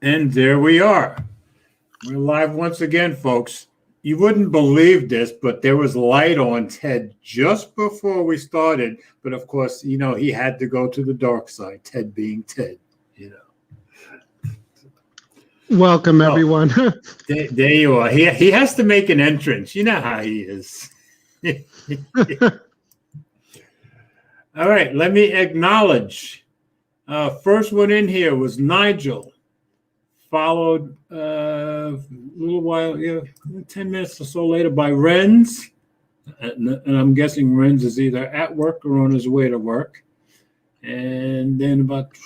And there we are. We're live once again, folks. You wouldn't believe this, but there was light on Ted just before we started. But of course, he had to go to the dark side, Ted being Ted. Welcome, everyone. There you are. He has to make an entrance. You know how he is. All right, let me acknowledge. First one in here was Nigel, followed a little while, 10 minutes or so later by Renz. And I'm guessing Renz is either at work or on his way to work. And then about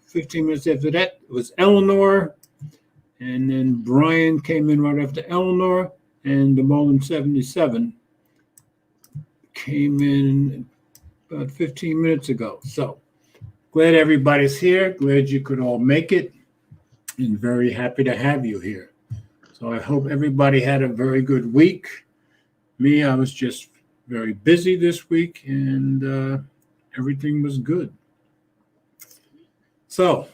15 minutes after that, it was Eleanor. And then Brian came in right after Eleanor. And the Mullen 77 came in about 15 minutes ago. So glad everybody's here. Glad you could all make it. And very happy to have you here. So I hope everybody had a very good week. Me, I was just very busy this week, and everything was good. So,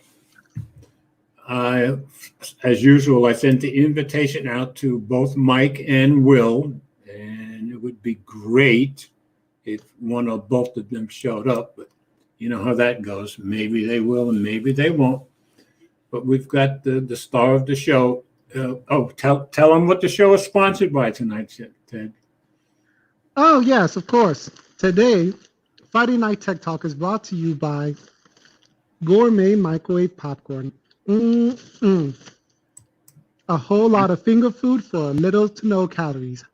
as usual, I sent the invitation out to both Mike and Will, and it would be great if one or both of them showed up, but you know how that goes. Maybe they will and maybe they won't. But we've got the star of the show. Tell them what the show is sponsored by tonight, Ted. Oh, yes, of course. Today, Friday Night Tech Talk is brought to you by Gourmet Microwave Popcorn. A whole lot of finger food for little to no calories.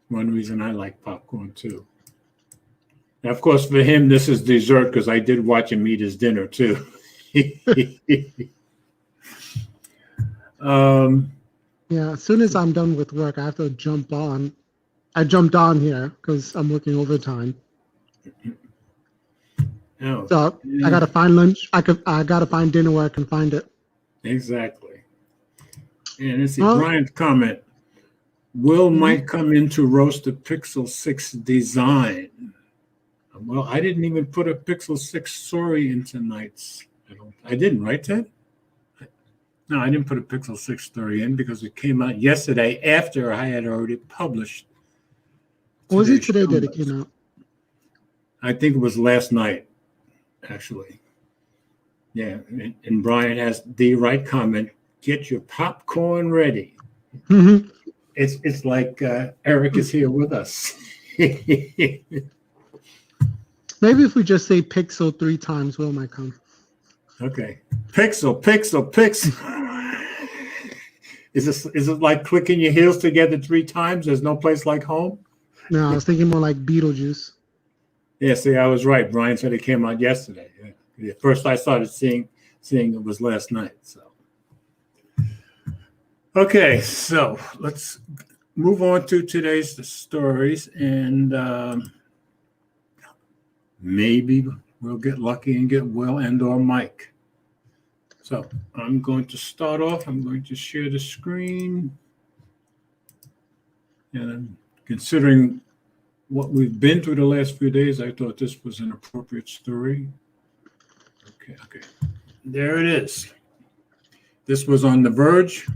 One reason I like popcorn, too. Now, of course, for him, this is dessert because I did watch him eat his dinner, too. Yeah, as soon as I'm done with work, I have to jump on. I jumped on here because I'm working overtime. Oh, so yeah. I gotta find lunch. I gotta find dinner where I can find it. Exactly. And let's see, Brian's comment. Will might come in to roast a Pixel 6 design. Well, I didn't even put a Pixel 6 story in tonight's. I didn't, right, Ted? No, I didn't put a Pixel 6 story in because it came out yesterday after I had already published. Was it today that it came out? I think it was last night, actually. Yeah, and Brian has the right comment. Get your popcorn ready. Mm-hmm. It's like Eric is here with us. Maybe if we just say Pixel 3 times, Will might come. Okay. Pixel. Is it like clicking your heels together 3 times? There's no place like home? No, I was thinking more like Beetlejuice. Yeah, see, I was right. Brian said it came out yesterday. Yeah. First I started seeing it was last night. So okay, so let's move on to today's stories, and maybe we'll get lucky and get Will and or Mike. So I'm going to start off. I'm going to share the screen. And considering what we've been through the last few days, I thought this was an appropriate story. Okay. There it is. This was on The Verge.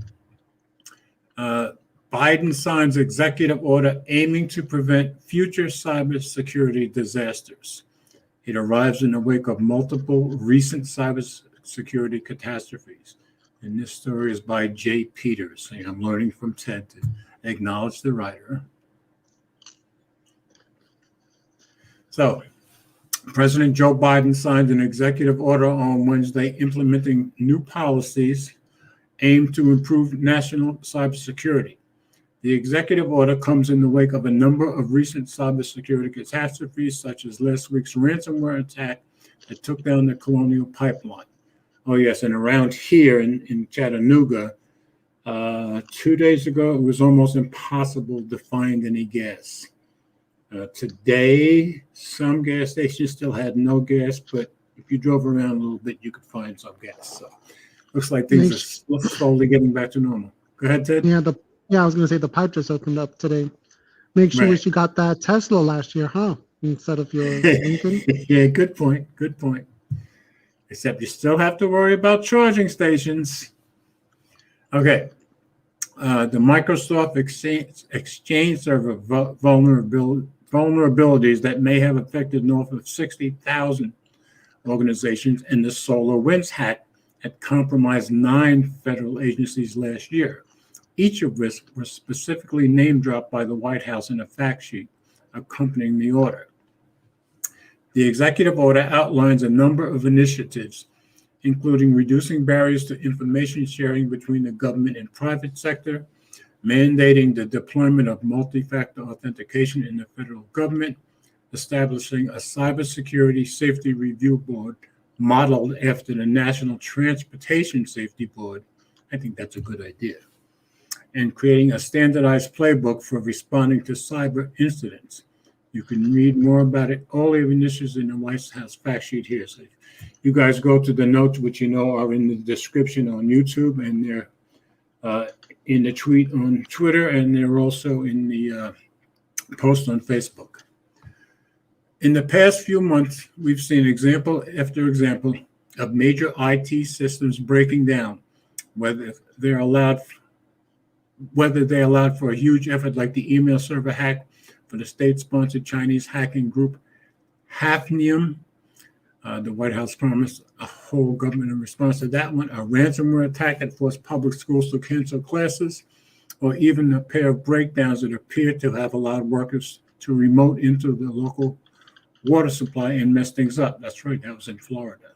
Biden signs executive order aiming to prevent future cybersecurity disasters. It arrives in the wake of multiple recent cybersecurity catastrophes. And this story is by Jay Peters. Saying, I'm learning from Ted to acknowledge the writer. So, President Joe Biden signed an executive order on Wednesday implementing new policies aimed to improve national cybersecurity. The executive order comes in the wake of a number of recent cybersecurity catastrophes, such as last week's ransomware attack that took down the Colonial Pipeline. Oh, yes, and around here in Chattanooga, 2 days ago, it was almost impossible to find any gas. Today, some gas stations still had no gas, but if you drove around a little bit, you could find some gas. So looks like things are slowly getting back to normal. Go ahead, Ted. Yeah, I was going to say the pipe just opened up today. Makes you wish you got that Tesla last year, huh? Instead of your Lincoln. Yeah, good point. except you still have to worry about charging stations. Okay. The Microsoft Exchange Server vulnerabilities that may have affected north of 60,000 organizations, and the SolarWinds hack had compromised 9 federal agencies last year, each of which was specifically name dropped by the White House in a fact sheet accompanying the order. The executive order outlines a number of initiatives, including reducing barriers to information sharing between the government and private sector, mandating the deployment of multi-factor authentication in the federal government, establishing a cybersecurity safety review board modeled after the National Transportation Safety Board. I think that's a good idea. And creating a standardized playbook for responding to cyber incidents. You can read more about it, all the initiatives in the White House fact sheet here. So you guys go to the notes, which you know are in the description on YouTube, and they're in the tweet on Twitter, and they're also in the post on Facebook. In the past few months, we've seen example after example of major IT systems breaking down, whether they allowed for a huge effort like the email server hack for the state-sponsored Chinese hacking group Hafnium. The White House promised a whole government in response to that one, a ransomware attack that forced public schools to cancel classes, or even a pair of breakdowns that appear to have allowed workers to remote into the local water supply and mess things up. That's right, that was in Florida,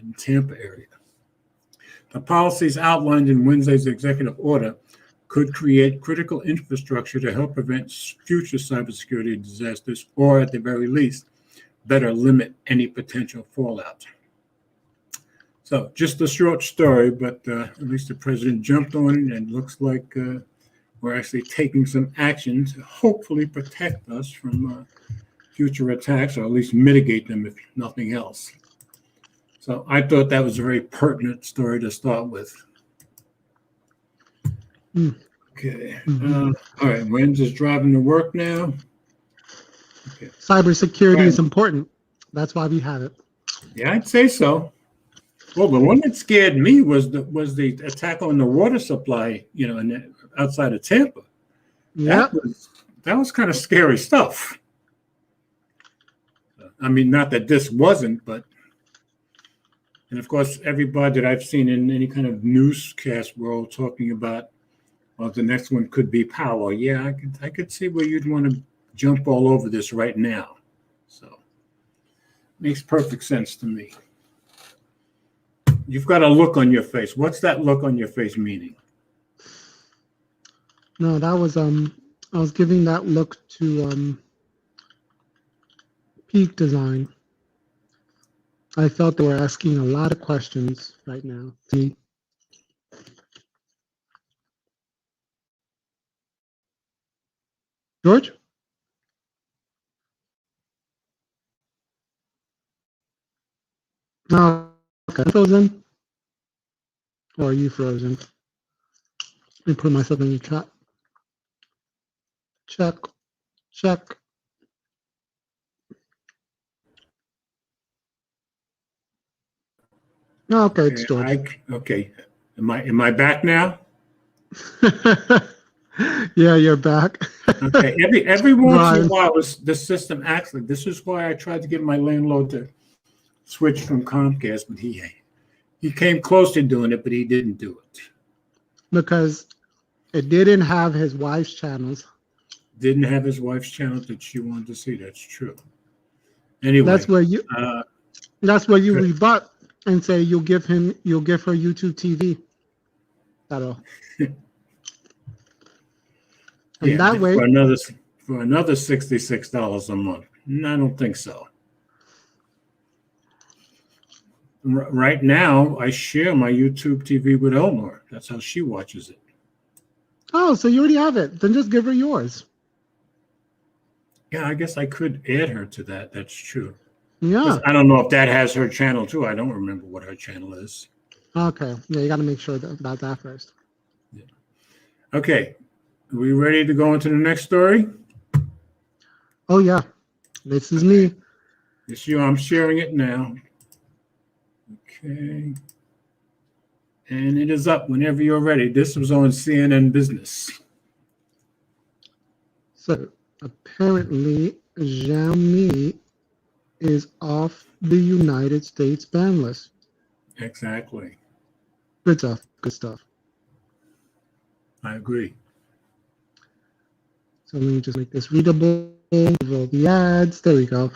in Tampa area. The policies outlined in Wednesday's executive order could create critical infrastructure to help prevent future cybersecurity disasters, or at the very least, better limit any potential fallout. So just a short story, but at least the president jumped on it, and looks like we're actually taking some action to hopefully protect us from future attacks, or at least mitigate them if nothing else. So I thought that was a very pertinent story to start with. Okay. All right. Wen's is driving to work now. Okay. Cybersecurity is important. That's why we have it. Yeah, I'd say so. Well, the one that scared me was the attack on the water supply, outside of Tampa. Yeah. That was kind of scary stuff. I mean, not that this wasn't, but, and of course, everybody that I've seen in any kind of newscast world talking about, well, the next one could be power. Yeah, I could see where you'd want to jump all over this right now. So, makes perfect sense to me. You've got a look on your face. What's that look on your face meaning? No, that was I was giving that look to Peak Design. I felt they were asking a lot of questions right now. See? George? No, okay. Frozen? Or are you frozen? Let me put myself in the chat. Check. Oh, okay, it's George. Okay. Am I back now? Yeah, you're back. Okay. Every once in a while, the system acts like this. Is why I tried to get my landlord to switch from Comcast, but he came close to doing it, but he didn't do it because it didn't have his wife's channels. Didn't have his wife's channel that she wanted to see. That's true. Anyway, that's where you rebut and say you'll give her YouTube TV. That'll. And yeah, that way for another $66 a month. No, I don't think so. Right now, I share my YouTube TV with Eleanor. That's how she watches it. Oh, so you already have it. Then just give her yours. Yeah, I guess I could add her to that. That's true. Yeah. I don't know if that has her channel too. I don't remember what her channel is. Okay. Yeah, you got to make sure about that first. Yeah. Okay. Are we ready to go into the next story? Oh, yeah. This is me. It's you. I'm sharing it now. Okay. And it is up whenever you're ready. This was on CNN Business. So apparently, Xiaomi is off the United States ban list. Exactly. Good stuff. Good stuff. I agree. So let me just make this readable. Roll the ads. There we go.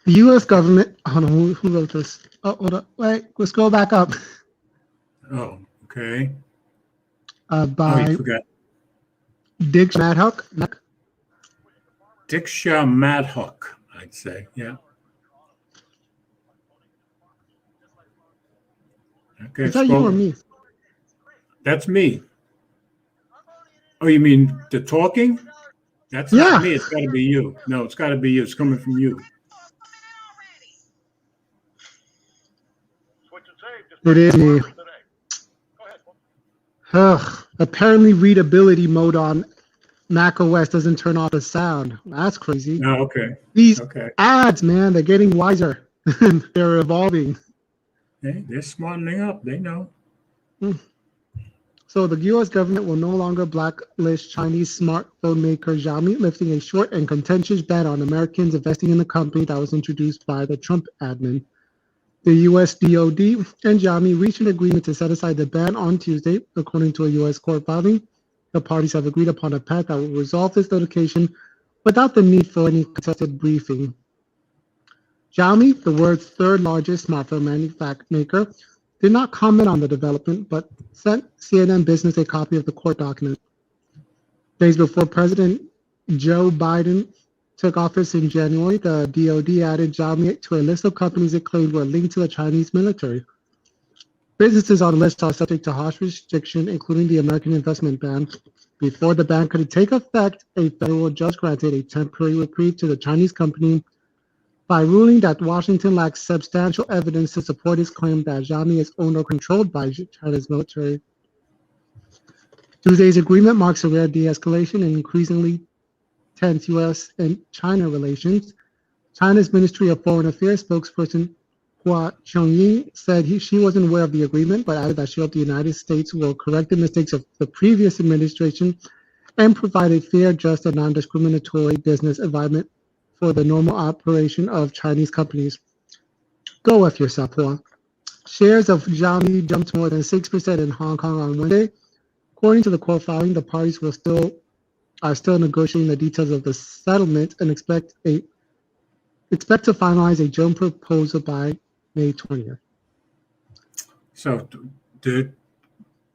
The U.S. government. Hold on. Who wrote this? Oh, hold on. Wait. Let's go back up. Oh, okay. By you forgot. Dick Madhuck. Diksha Madhuck, I'd say. Yeah. Okay. Is that you or me? That's me. Oh, you mean the talking? That's Yeah. not me. It's got to be you. No, it's got to be you. It's coming from you. It is me. Ugh. Apparently, readability mode on Mac OS doesn't turn off the sound. That's crazy. Oh, okay. These Okay. ads, man, they're getting wiser. They're evolving. Hey, they're smartening up. They know. So the U.S. government will no longer blacklist Chinese smartphone maker Xiaomi, lifting a short and contentious ban on Americans investing in the company that was introduced by the Trump admin. The U.S. DoD and Xiaomi reached an agreement to set aside the ban on Tuesday, according to a U.S. court filing. The parties have agreed upon a path that will resolve this litigation without the need for any contested briefing. Xiaomi, the world's third largest smartphone maker, did not comment on the development, but sent CNN Business a copy of the court document. Days before President Joe Biden took office in January, the DoD added Xiaomi to a list of companies it claimed were linked to the Chinese military. Businesses on the list are subject to harsh restriction, including the American investment ban. Before the ban could take effect, a federal judge granted a temporary reprieve to the Chinese company by ruling that Washington lacks substantial evidence to support its claim that Xiaomi is owned or controlled by China's military. Tuesday's agreement marks a rare de-escalation in increasingly tense U.S. and China relations. China's Ministry of Foreign Affairs spokesperson Hua Chunying said she wasn't aware of the agreement, but added that she hoped the United States will correct the mistakes of the previous administration and provide a fair, just, and non-discriminatory business environment for the normal operation of Chinese companies. Go F yourself, Hua. Shares of Xiaomi jumped more than 6% in Hong Kong on Wednesday. According to the court filing, the parties are still negotiating the details of the settlement and expect to finalize a joint proposal by May 20th. So,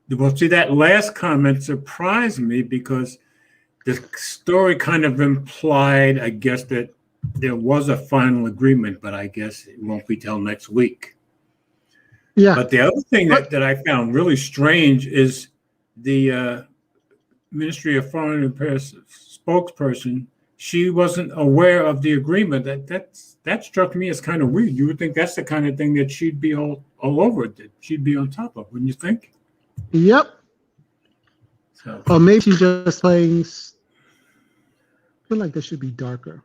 well, see, that last comment surprised me because the story kind of implied, I guess, that there was a final agreement, but I guess it won't be till next week. Yeah. But the other thing that I found really strange is the Ministry of Foreign Affairs spokesperson. She wasn't aware of the agreement. That struck me as kind of weird. You would think that's the kind of thing that she'd be all over it, that she'd be on top of, wouldn't you think? Yep. So. Or maybe she's just playing. I feel like this should be darker.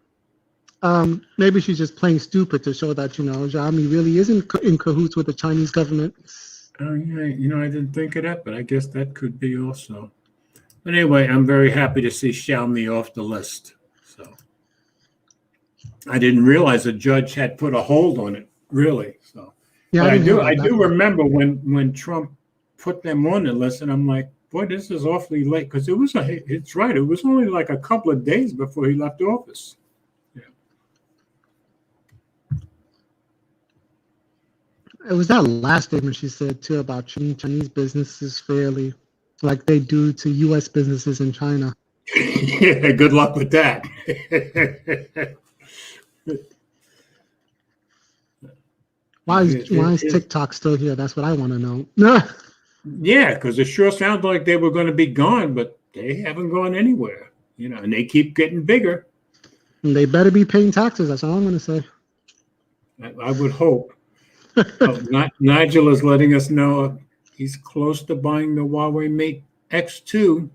Maybe she's just playing stupid to show that, Xiaomi really isn't in cahoots with the Chinese government. Oh, yeah. I didn't think of that, but I guess that could be also. But anyway, I'm very happy to see Xiaomi off the list. So I didn't realize a judge had put a hold on it, really. So yeah, but I do remember when Trump put them on the list, and I'm like, boy, this is awfully late, because it's right. It was only like a couple of days before he left office. Yeah. It was that last statement she said too about treating Chinese businesses fairly, like they do to U.S. businesses in China. Yeah, good luck with that. Why is TikTok still here? That's what I want to know. Yeah, because it sure sounds like they were going to be gone, but they haven't gone anywhere. And they keep getting bigger. And they better be paying taxes. That's all I'm going to say. I would hope. Nigel is letting us know he's close to buying the Huawei Mate X2.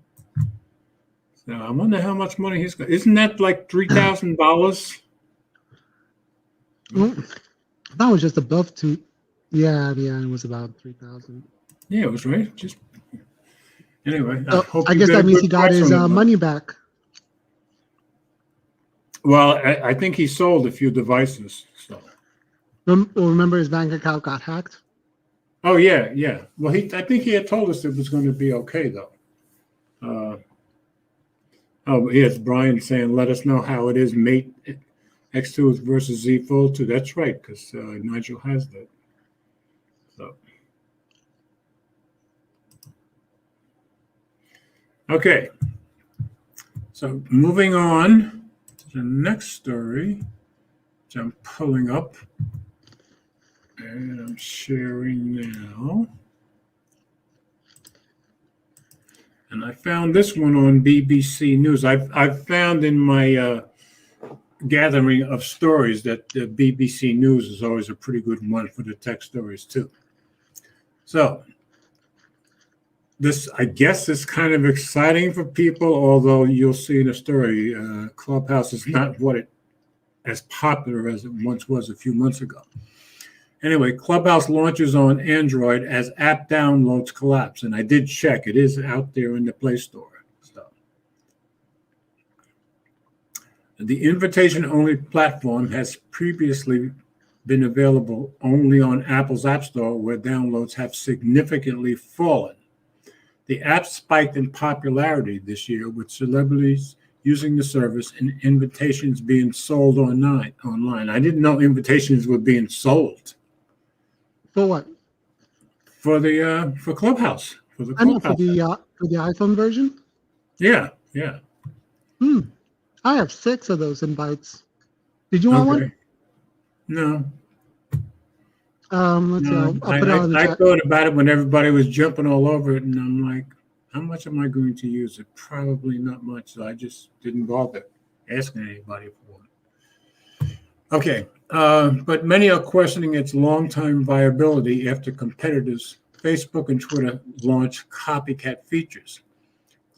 So I wonder how much money he's got. Isn't that like $3,000? Well, that was just above Yeah, it was about 3,000. Yeah, it was right. Just anyway, I So hope I you guess get a that means good he got price his on it. money back. Well, I think he sold a few devices. So. Remember his bank account got hacked? Oh yeah, yeah. Well, I think he had told us it was going to be okay though. Oh yes, Brian saying, let us know how it is, Mate X2 versus Z Fold 2. That's right, because Nigel has that. So. Okay. So moving on to the next story, which I'm pulling up and I'm sharing now. And I found this one on BBC News. I've found in my gathering of stories that the BBC News is always a pretty good one for the tech stories too. So this, I guess, is kind of exciting for people, although you'll see in the story, Clubhouse is not as popular as it once was a few months ago. Anyway, Clubhouse launches on Android as app downloads collapse. And I did check, it is out there in the Play Store. So the invitation-only platform has previously been available only on Apple's App Store, where downloads have significantly fallen. The app spiked in popularity this year, with celebrities using the service and invitations being sold online. I didn't know invitations were being sold. For what? For Clubhouse. For the I know Clubhouse. for the iPhone version. Yeah, yeah. I have 6 of those invites. Did you want one? No. Let's see. I'll put it on the I chat. thought about it when everybody was jumping all over it, and I'm like, how much am I going to use it? Probably not much. So I just didn't bother asking anybody for one. Okay. But many are questioning its long-term viability after competitors, Facebook and Twitter, launched copycat features.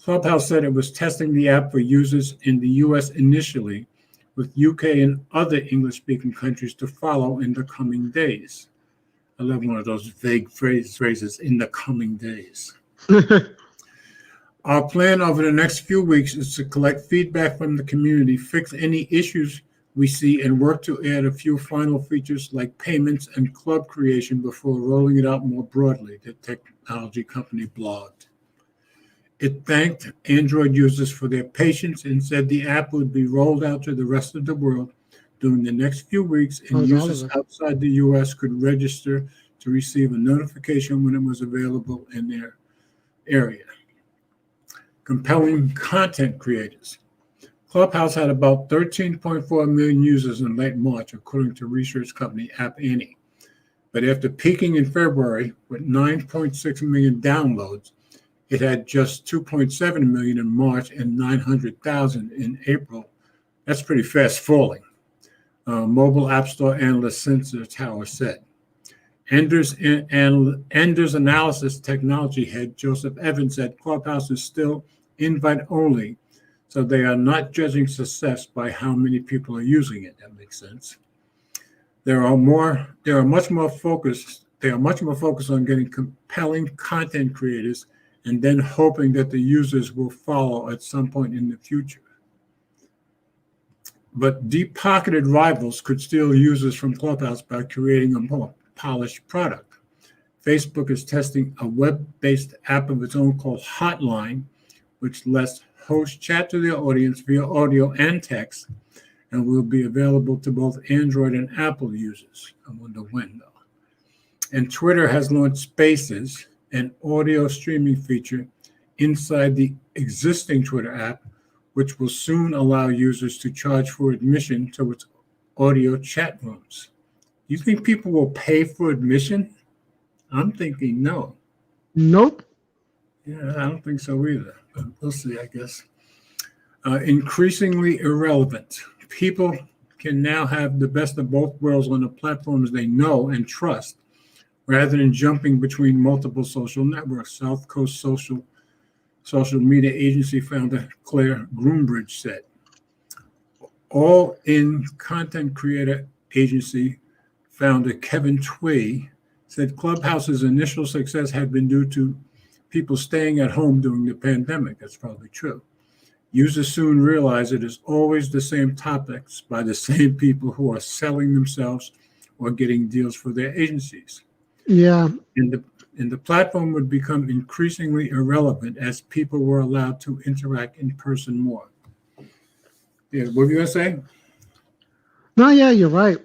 Clubhouse said it was testing the app for users in the US initially, with UK and other English-speaking countries to follow in the coming days. I love one of those vague phrases, in the coming days. Our plan over the next few weeks is to collect feedback from the community, fix any issues we see, and work to add a few final features like payments and club creation before rolling it out more broadly, the technology company blogged. It thanked Android users for their patience and said the app would be rolled out to the rest of the world during the next few weeks, and users outside the US could register to receive a notification when it was available in their area. Compelling content creators. Clubhouse had about 13.4 million users in late March, according to research company App Annie. But after peaking in February with 9.6 million downloads, it had just 2.7 million in March and 900,000 in April. That's pretty fast falling. Mobile App Store analyst Sensor Tower said. Enders Analysis Technology head Joseph Evans said Clubhouse is still invite only, so they are not judging success by how many people are using it. That makes sense. They are much more focused on getting compelling content creators and then hoping that the users will follow at some point in the future. But deep-pocketed rivals could steal users from Clubhouse by creating a more polished product. Facebook is testing a web-based app of its own called Hotline, which lets hosts chat to their audience via audio and text, and will be available to both Android and Apple users. I wonder when, though. And Twitter has launched Spaces, an audio streaming feature inside the existing Twitter app, which will soon allow users to charge for admission to its audio chat rooms. You think people will pay for admission? I'm thinking no. Nope. Yeah, I don't think so either, but we'll see, I guess. Increasingly irrelevant. People can now have the best of both worlds on the platforms they know and trust, rather than jumping between multiple social networks, South Coast social media agency founder Claire Groombridge said. All-in content creator agency founder Kevin Tway said Clubhouse's initial success had been due to people staying at home during the pandemic. That's probably true. Users soon realized it is always the same topics by the same people who are selling themselves or getting deals for their agencies. Yeah. And the platform would become increasingly irrelevant as people were allowed to interact in person more. Yeah, what were you going to say? No, yeah, you're right.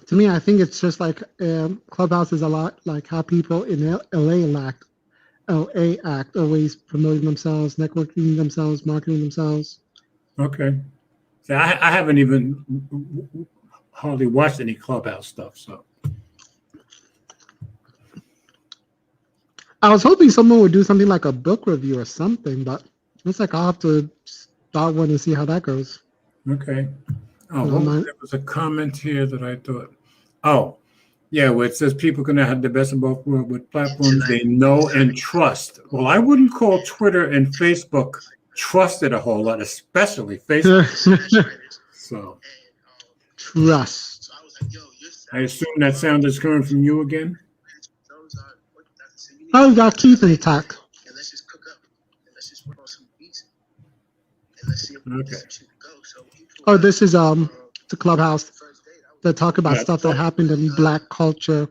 To me, I think it's just like Clubhouse is a lot like how people in LA act, always promoting themselves, networking themselves, marketing themselves. Okay. See, I haven't even hardly watched any Clubhouse stuff, so. I was hoping someone would do something like a book review or something, but looks like I'll have to start one and see how that goes. Okay. Oh, No, there was a comment here that I thought, oh, yeah, where it says people can have the best of both worlds with platforms they know and trust. Well, I wouldn't call Twitter and Facebook trusted a whole lot, especially Facebook. So trust. I assume that sound is coming from you again? Oh, we got Keith in attack. Okay. Oh, this is the Clubhouse that talk about Yeah. stuff that happened in Black culture.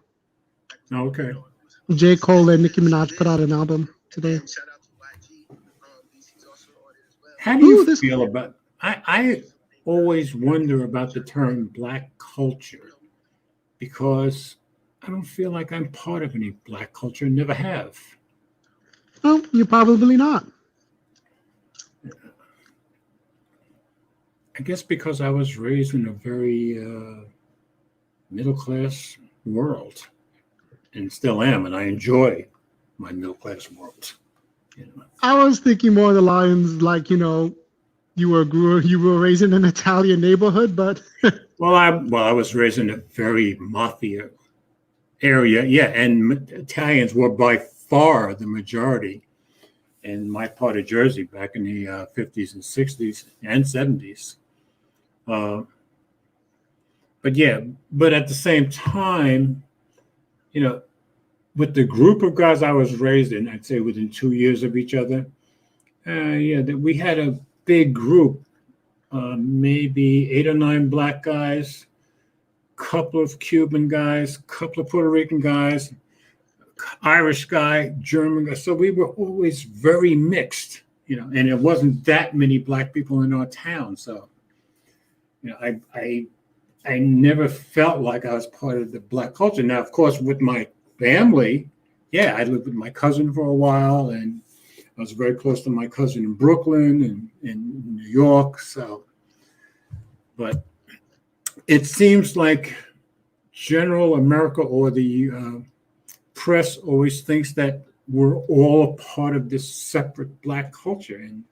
Okay. J. Cole and Nicki Minaj put out an album today. How do you Ooh, this- feel about? I always wonder about the term Black culture because I don't feel like I'm part of any Black culture. Never have. Oh, you're probably not. I guess because I was raised in a very middle class world, and still am, and I enjoy my middle class world. You know. I was thinking more of the lines like, you were raised in an Italian neighborhood, but Well, I was raised in a very mafia area, yeah, and Italians were by far the majority in my part of Jersey back in the 50s and 60s and 70s. But at the same time, with the group of guys I was raised in, I'd say within 2 years of each other, that we had a big group, maybe 8 or 9 Black guys, couple of Cuban guys, couple of Puerto Rican guys, Irish guy, German guy. So we were always very mixed, and it wasn't that many Black people in our town. So, I never felt like I was part of the Black culture. Now, of course, with my family, yeah, I lived with my cousin for a while, and I was very close to my cousin in Brooklyn and in New York. So, but it seems like general America or the press always thinks that we're all a part of this separate Black culture, and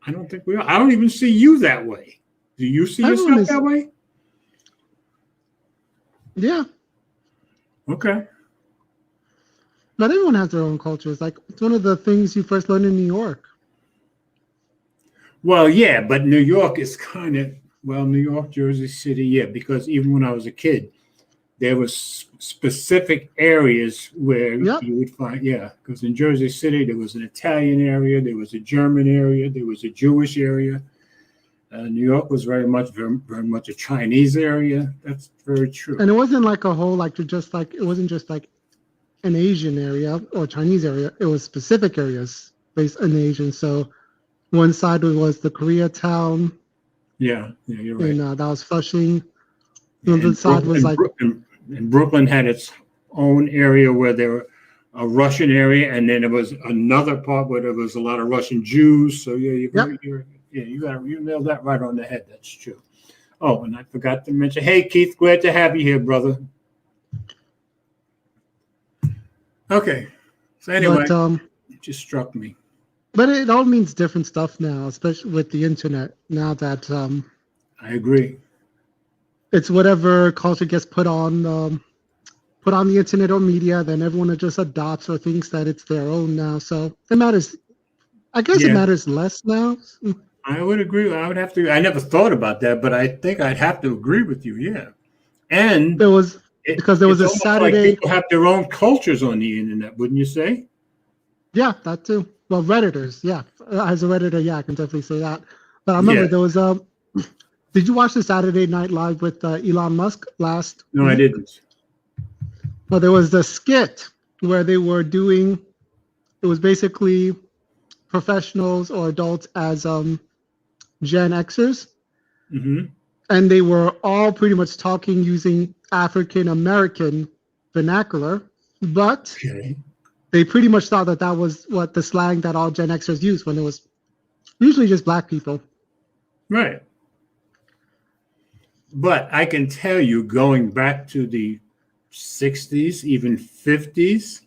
I don't think we are. I don't even see you that way. Do you see yourself that way? Yeah. Okay. Not everyone has their own culture. It's like it's one of the things you first learn in New York. Well, yeah, but New York is New York, Jersey City, yeah, because even when I was a kid, there was specific areas where you would find, because in Jersey City, there was an Italian area, there was a German area, there was a Jewish area. New York was very much a Chinese area. That's very true. And it wasn't like a whole, it wasn't just like an Asian area or Chinese area. It was specific areas based on Asian. So one side was the Koreatown. Yeah, you're right. And that was Flushing. The other side was like. And Brooklyn had its own area where there were a Russian area, and then there was another part where there was a lot of Russian Jews. So you nailed that right on the head. That's true. Oh, and I forgot to mention, hey Keith, glad to have you here, brother. Okay, so anyway, it just struck me. But it all means different stuff now, especially with the internet. Now that I agree. It's whatever culture gets put on the internet or media, then everyone just adopts or thinks that it's their own now. So it matters. I guess it matters less now. I would agree. I never thought about that, but I think I'd have to agree with you. Yeah. And because there was It's a almost like Saturday. people have their own cultures on the internet, wouldn't you say? Yeah, that too. Well, Redditors, yeah. As a Redditor, yeah, I can definitely say that. But I remember Yeah. there was did you watch the Saturday Night Live with Elon Musk last No, I week? didn't. Well, there was the skit where they were doing. It was basically professionals or adults as Gen Xers, Hmm. and they were all pretty much talking using African American vernacular, but Okay. they pretty much thought that that was what the slang that all Gen Xers use when it was usually just black people. Right. But I can tell you, going back to the 60s, even 50s,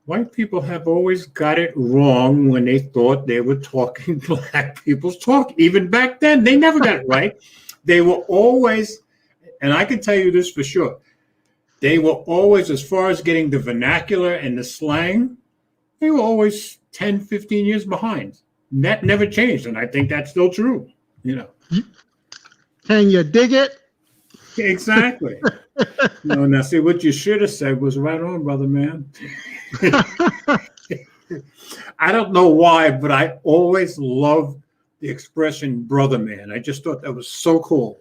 white people have always got it wrong when they thought they were talking black people's talk. Even back then, they never got it right. They were always, and I can tell you this for sure, they were always, as far as getting the vernacular and the slang, they were always 10, 15 years behind. And that never changed, and I think that's still true, you know. Can you dig it? Exactly. No, now see, what you should have said was right on, brother man. I don't know why, but I always loved the expression brother man. I just thought that was so cool.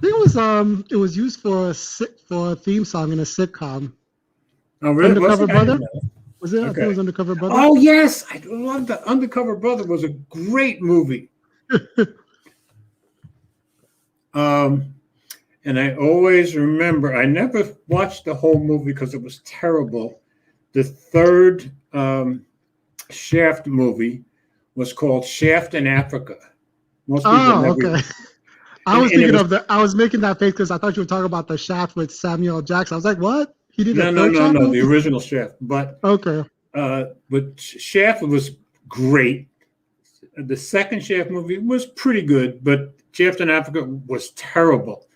It was used for for a theme song in a sitcom. Oh, really? Undercover Was it? I didn't Brother? know. Was it? I think it Okay. was Undercover Brother. Oh, yes. I love that. Undercover Brother was a great movie. And I always remember, I never watched the whole movie because it was terrible. The third Shaft movie was called Shaft in Africa. Most people Oh, never. okay. I And- was and it thinking was- of I was making that face because I thought you were talking about the Shaft with Samuel L. Jackson. I was like, what? He did a No, third Shaft the movie? original Shaft. But Okay. Shaft was great. The second Shaft movie was pretty good, but Shaft in Africa was terrible.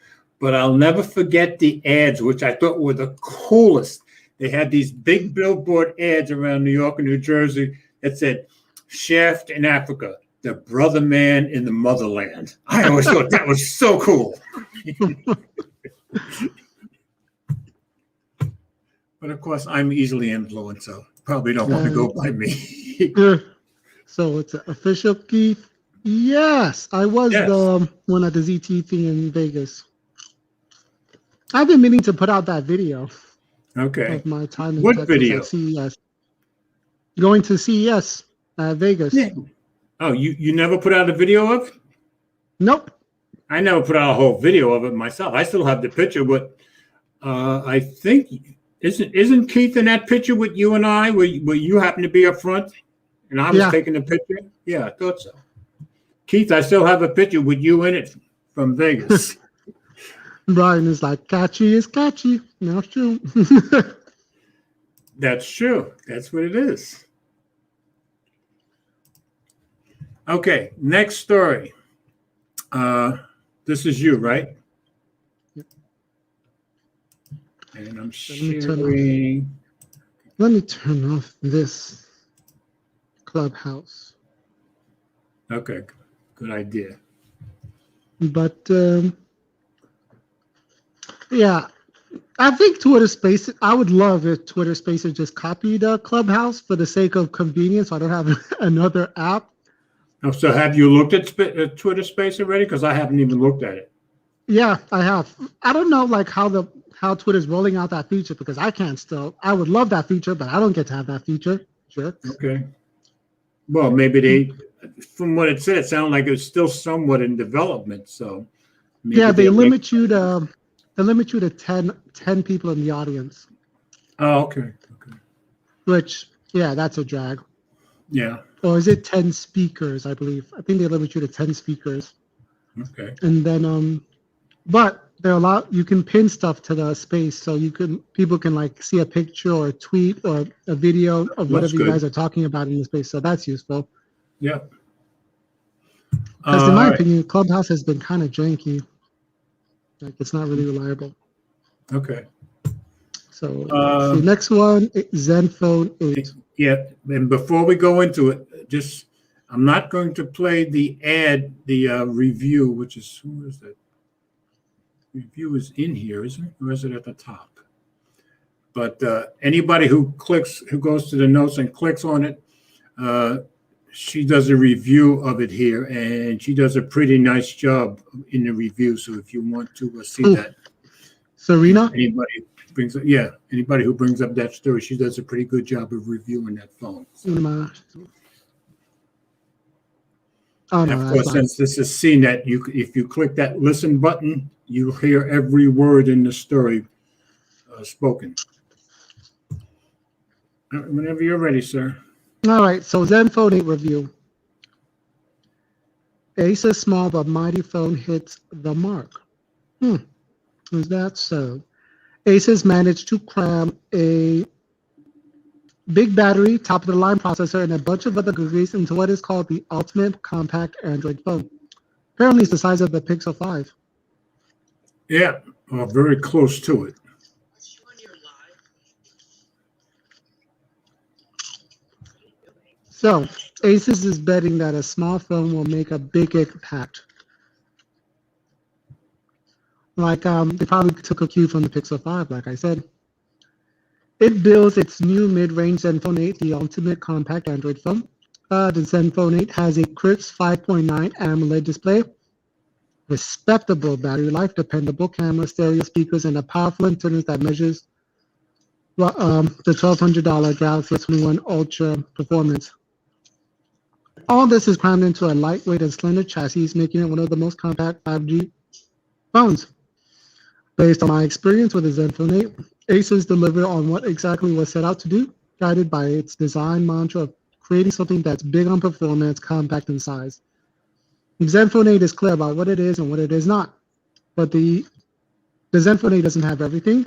But I'll never forget the ads, which I thought were the coolest. They had these big billboard ads around New York and New Jersey that said, Shaft in Africa, the brother man in the motherland. I always thought that was so cool. But of course, I'm easily influenced, so probably don't want to go by me. So it's an official Keith. Yes, I was Yes. the one at the ZT thing in Vegas. I've been meaning to put out that video Okay. of my time in What Texas video? at CES. Going to CES at Vegas. Yeah. Oh, you never put out a video of it? Nope. I never put out a whole video of it myself. I still have the picture, but I think isn't Keith in that picture with you and I, where you happen to be up front, and I was Yeah. taking the picture? Yeah, I thought so. Keith, I still have a picture with you in it from Vegas. Brian is like, catchy is catchy. No, it's true. That's true. That's what it is. Okay, next story. This is you, right? Yep. And I'm me turn sharing. Let me turn off this Clubhouse. Okay, good idea. But yeah, I think Twitter Spaces. I would love if Twitter Spaces just copied Clubhouse for the sake of convenience. So I don't have another app. Oh, so have you looked at Twitter Space already? Because I haven't even looked at it. Yeah, I have. I don't know like how Twitter's rolling out that feature because I can't still. I would love that feature, but I don't get to have that feature. Sure. Okay. Well, maybe they, from what it said, it sounded like it was still somewhat in development. So maybe Yeah, they they'll make- limit you to 10 people in the audience, Oh, okay. Okay. which yeah, that's a drag. Yeah. Or is it 10 speakers? I believe. I think they limit you to 10 speakers, Okay. and then but they're allowed. You can pin stuff to the space, so people can like see a picture or a tweet or a video of whatever you good. guys are talking about in the space. So that's useful. Yeah. Because in my all right. opinion, Clubhouse has been kind of janky. Like it's not really reliable. Okay. So the next one, Zenfone 8. Yeah. And before we go into it, I'm not going to play the ad, the review, which is, who is that? review is in here, isn't it? Or is it at the top? But anybody who goes to the notes and clicks on it, she does a review of it here, and she does a pretty nice job in the review. So if you want to see that, Serena? anybody who brings up that story, she does a pretty good job of reviewing that phone. Oh, And no, of that's course, not. since this is CNET, if you click that listen button, you hear every word in the story spoken. Whenever you're ready, sir. All right, so Zenfone 8 review. Asus small but mighty phone hits the mark. Is that so? Asus managed to cram a big battery, top-of-the-line processor, and a bunch of other goodies into what is called the ultimate compact Android phone. Apparently, it's the size of the Pixel 5. Yeah, very close to it. So, Asus is betting that a small phone will make a big impact. Like, they probably took a cue from the Pixel 5, like I said. It builds its new mid-range Zenfone 8, the ultimate compact Android phone. The Zenfone 8 has a crisp 5.9 AMOLED display, respectable battery life, dependable camera, stereo speakers, and a powerful internet that measures the $1,200 Galaxy S21 Ultra performance. All this is crammed into a lightweight and slender chassis, making it one of the most compact 5G phones. Based on my experience with the Zenfone 8, Asus delivered on what exactly was set out to do, guided by its design mantra of creating something that's big on performance, compact in size. The Zenfone 8 is clear about what it is and what it is not, but the Zenfone 8 doesn't have everything.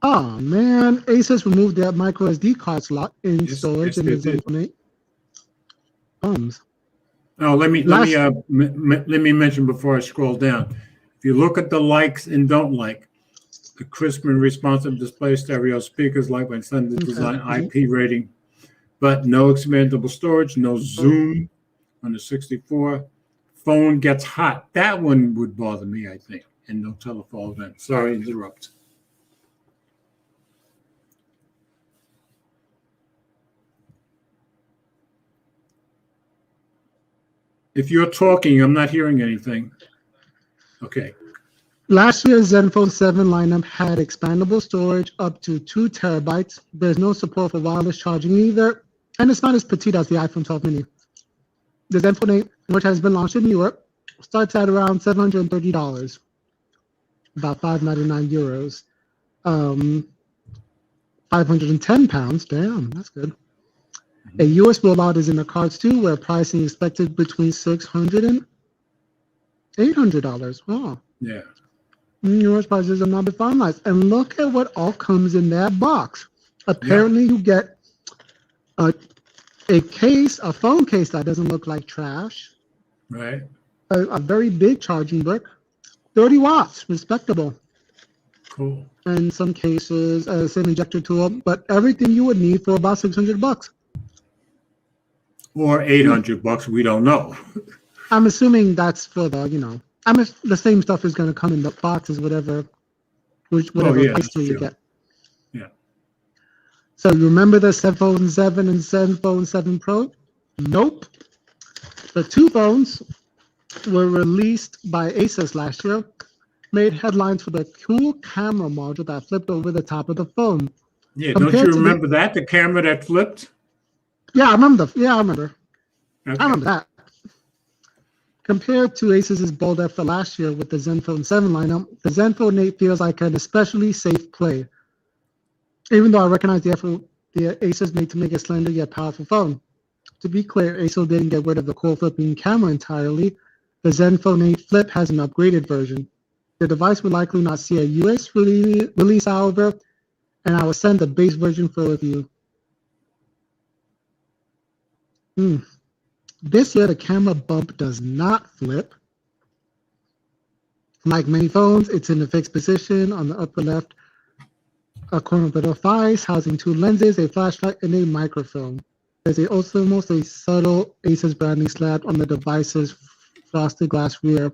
Oh man, Asus removed that micro SD card slot in storage in the Zenfone 8. Bums. Oh, let me mention before I scroll down. If you look at the likes and don't like, the crisp and responsive display, stereo speakers, lightweight slender design, IP rating, but no expandable storage, no zoom on the 64. Phone gets hot. That one would bother me, I think, and no telephone vent. Sorry to interrupt. If you're talking, I'm not hearing anything. Okay. Last year's Zenfone 7 lineup had expandable storage up to 2 terabytes. There's no support for wireless charging either, and it's not as petite as the iPhone 12 mini. The Zenfone 8, which has been launched in Europe, starts at around $730, about 599 euros. 510 pounds, damn, that's good. A US rollout is in the cards too, where pricing is expected between $600 and $800. Wow. Yeah. US prices are not finalized. And look at what all comes in that box. Apparently, you get a case, a phone case that doesn't look like trash. Right. A very big charging brick, 30 watts, respectable. Cool. In some cases, a SIM ejector tool, but everything you would need for about $600. Or $800, we don't know. I'm assuming that's for the, the same stuff is going to come in the boxes, whatever price you get. Yeah. So you remember the Zenfone 7 and Zenfone 7 Pro? Nope. The two phones were released by Asus last year, made headlines for the cool camera module that flipped over the top of the phone. Yeah, don't you remember that? The camera that flipped? Yeah, I remember. Okay. I remember that. Compared to Asus's bold effort last year with the Zenfone 7 lineup, the Zenfone 8 feels like an especially safe play. Even though I recognize the effort the Asus made to make a slender yet powerful phone. To be clear, Asus didn't get rid of the cool flipping camera entirely. The Zenfone 8 Flip has an upgraded version. The device will likely not see a US release, however, and I will send the base version for review. This year, the camera bump does not flip. Like many phones, it's in a fixed position on the upper left corner of the device, housing two lenses, a flashlight, and a microphone. There's also a subtle Asus branding slab on the device's frosted glass rear.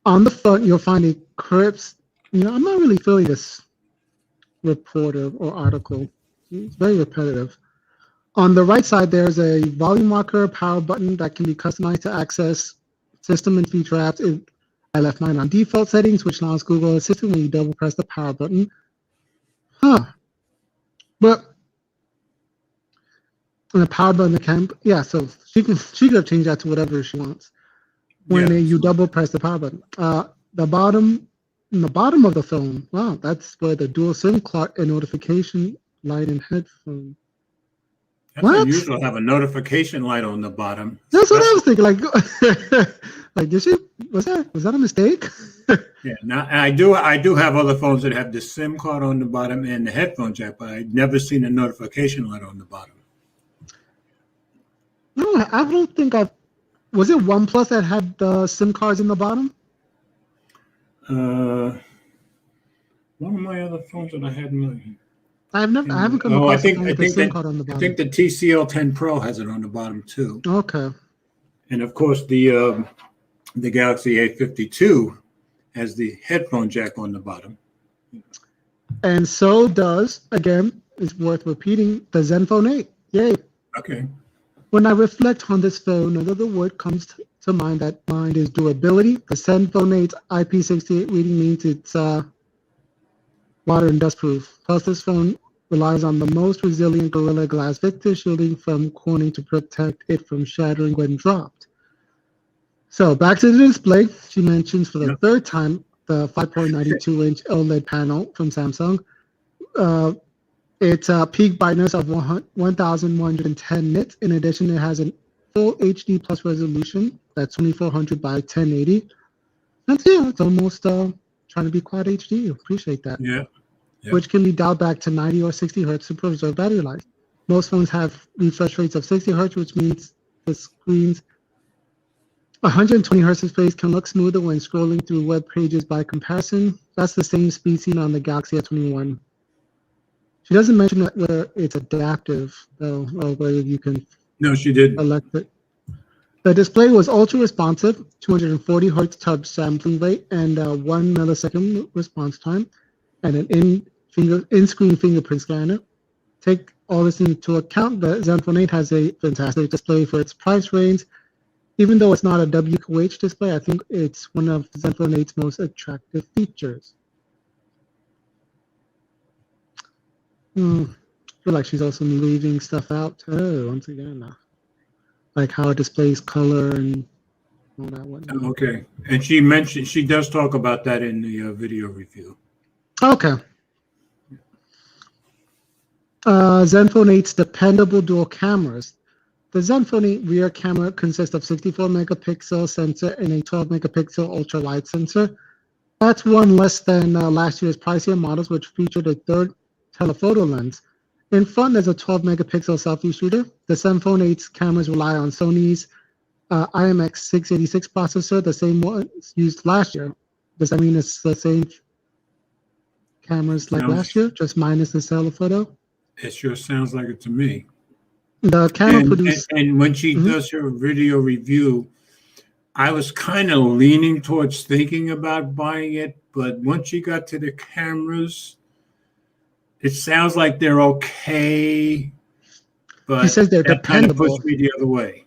On the front, you'll find a crisp. I'm not really feeling this reporter or article. It's very repetitive. On the right side, there's a volume marker power button that can be customized to access system and feature apps. I left mine on default settings, which allows Google Assistant when you double press the power button. But the power button so she could have changed that to whatever she wants when you double press the power button. In the bottom of the phone, wow, that's where the dual SIM clock and notification light and headphone. That's unusual to have a notification light on the bottom. That's what I was thinking. Like, was that a mistake? Yeah, now I do have other phones that have the SIM card on the bottom and the headphone jack, but I've never seen a notification light on the bottom. No, I don't think was it OnePlus that had the SIM cards in the bottom? One of my other phones that I had I haven't come across the SIM card on the bottom. I think the TCL 10 Pro has it on the bottom too. Okay. And of course the Galaxy A52 has the headphone jack on the bottom. And so does, again, it's worth repeating, the Zenfone 8. Yay. Okay. When I reflect on this phone, another word comes to mind. That mind is durability. The Zenfone 8's IP68 reading means it's water and dust proof. Plus, this phone relies on the most resilient Gorilla Glass Victor shielding from Corning to protect it from shattering when dropped. So back to the display. She mentions for the third time the 5.92-inch OLED panel from Samsung. It's a peak brightness of 1,110 nits. In addition, it has a full HD plus resolution that's 2400 by 1080. It's almost trying to be quad HD. Appreciate that. Yeah. Which can be dialed back to 90 or 60 hertz to preserve battery life. Most phones have refresh rates of 60 hertz, which means the screen's 120 hertz displays can look smoother when scrolling through web pages. By comparison, that's the same speed seen on the Galaxy S21. She doesn't mention whether it's adaptive, though, or whether you can she didn't. Elect it. The display was ultra responsive, 240 hertz touch sampling rate, and 1 millisecond response time, and an in-screen fingerprint scanner. Take all this into account, the Zenfone 8 has a fantastic display for its price range. Even though it's not a WQH display, I think it's one of Zenfone 8's most attractive features. I feel like she's also leaving stuff out too, once again. Like how it displays color and all that whatnot. Okay. And she does talk about that in the video review. Okay. Zenfone 8's dependable dual cameras. The Zenfone 8 rear camera consists of 64 megapixel sensor and a 12 megapixel ultra wide sensor. That's one less than last year's pricier models, which featured a third telephoto lens. In front, there's a 12 megapixel selfie shooter. The Zenfone 8's cameras rely on Sony's IMX686 processor, the same one used last year. Does that mean it's the same cameras like last year, just minus the telephoto? It sure sounds like it to me. The camera produced. And when she does her video review, I was kind of leaning towards thinking about buying it, but once she got to the cameras, it sounds like they're okay, but he says they're that dependable. kind of pushed me the other way.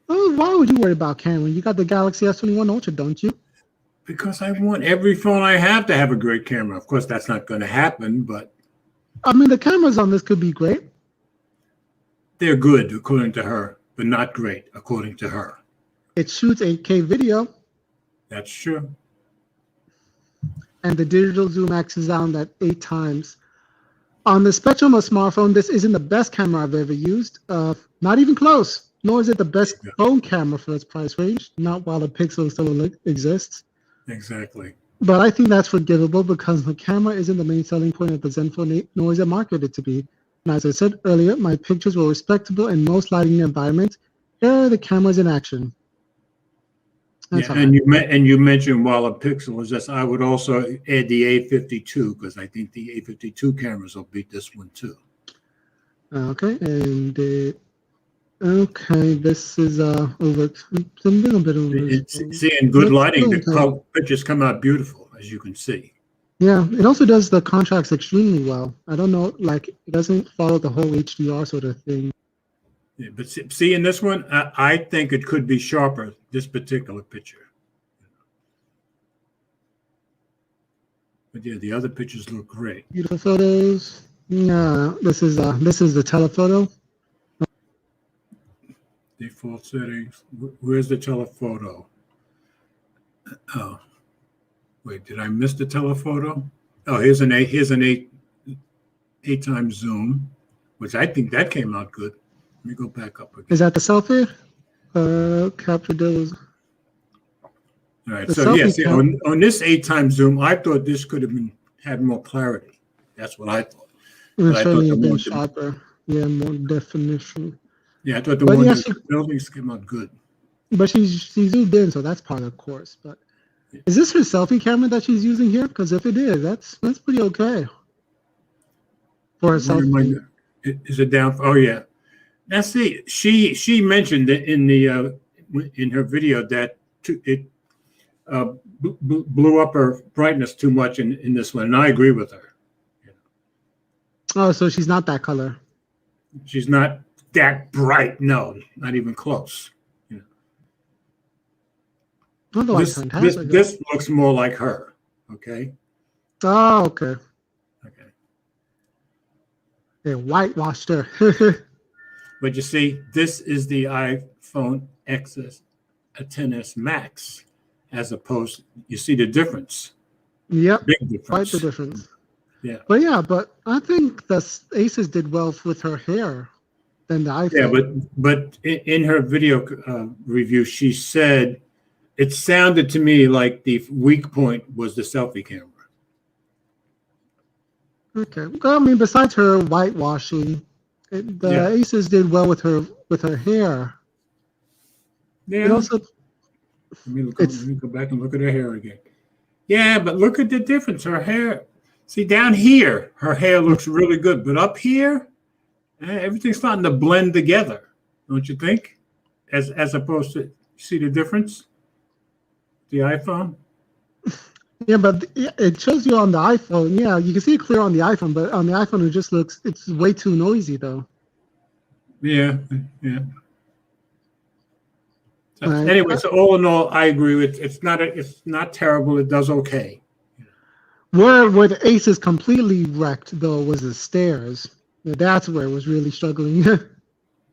Oh, why would you worry about camera? You got the Galaxy S21 Ultra, don't you? Because I want every phone I have to have a great camera. Of course, that's not going to happen, but I mean, the cameras on this could be great. They're good, according to her, but not great, according to her. It shoots 8K video. That's true. And the digital zoom maxes out at 8 times. On the spectrum of smartphone, this isn't the best camera I've ever used. Not even close. Nor is it the best phone camera for its price range, not while the Pixel still exists. Exactly. But I think that's forgivable because the camera isn't the main selling point of the Zenfone 8, nor is it marketed to be. And as I said earlier, my pictures were respectable in most lighting environments. Here are the cameras in action. Yeah, and you mentioned while a Pixel is just, I would also add the A52 because I think the A52 cameras will beat this one too. Okay, and Okay, this is over. It's a little bit overexposed. See, in good lighting, the Okay. pictures come out beautiful, as you can see. Yeah, it also does the contrast extremely well. I don't know, like it doesn't follow the whole HDR sort of thing. Yeah, but see, in this one, I think it could be sharper, this particular picture. But yeah, the other pictures look great. Beautiful photos. Yeah, this is the telephoto. Default settings. Where's the telephoto? Oh, wait, did I miss the telephoto? Oh, here's an eight times zoom, which I think that came out good. Let me go back up again. Is that the selfie? Capture those. All right, The so yeah, selfie see, cam- on this 8 times zoom, I thought this could have had more clarity. That's what I thought. It's I certainly thought a the bit one- sharper. Yeah, more definition. Yeah, I thought the But one yeah, with the buildings came out good. But she's zoomed in, so that's part of the course. But is this her selfie camera that she's using here? Because if it is, that's pretty okay for a selfie. Is it down? Oh yeah. Now see, she mentioned that in her video that it blew up her brightness too much in this one, and I agree with her. Oh, so she's not that color. She's not that bright. No, not even close. Oh, the light's fantastic. This looks more like her. Okay. Oh, okay. Okay. They whitewashed her. But you see, this is the iPhone XS, a 10s Max, as opposed. You see the difference. Yep. Big difference. Quite the difference. Yeah. But I think the Asus did well with her hair than the iPhone. Yeah, but in her video review, she said it sounded to me like the weak point was the selfie camera. Okay. Well, I mean, besides her whitewashing, the Asus did well with her hair. Yeah. It also, let me go back and look at her hair again. Yeah, but look at the difference. Her hair. See, down here, her hair looks really good, but up here, everything's starting to blend together. Don't you think? As opposed to, see the difference? The iPhone. yeah, but it shows you on the iPhone. Yeah, you can see it clear on the iPhone, but on the iPhone it just looks, it's way too noisy though. Yeah. So, anyway, so all in all, I agree with it's not terrible. It does okay. Where the Asus completely wrecked though was the stairs. Yeah, that's where it was really struggling. let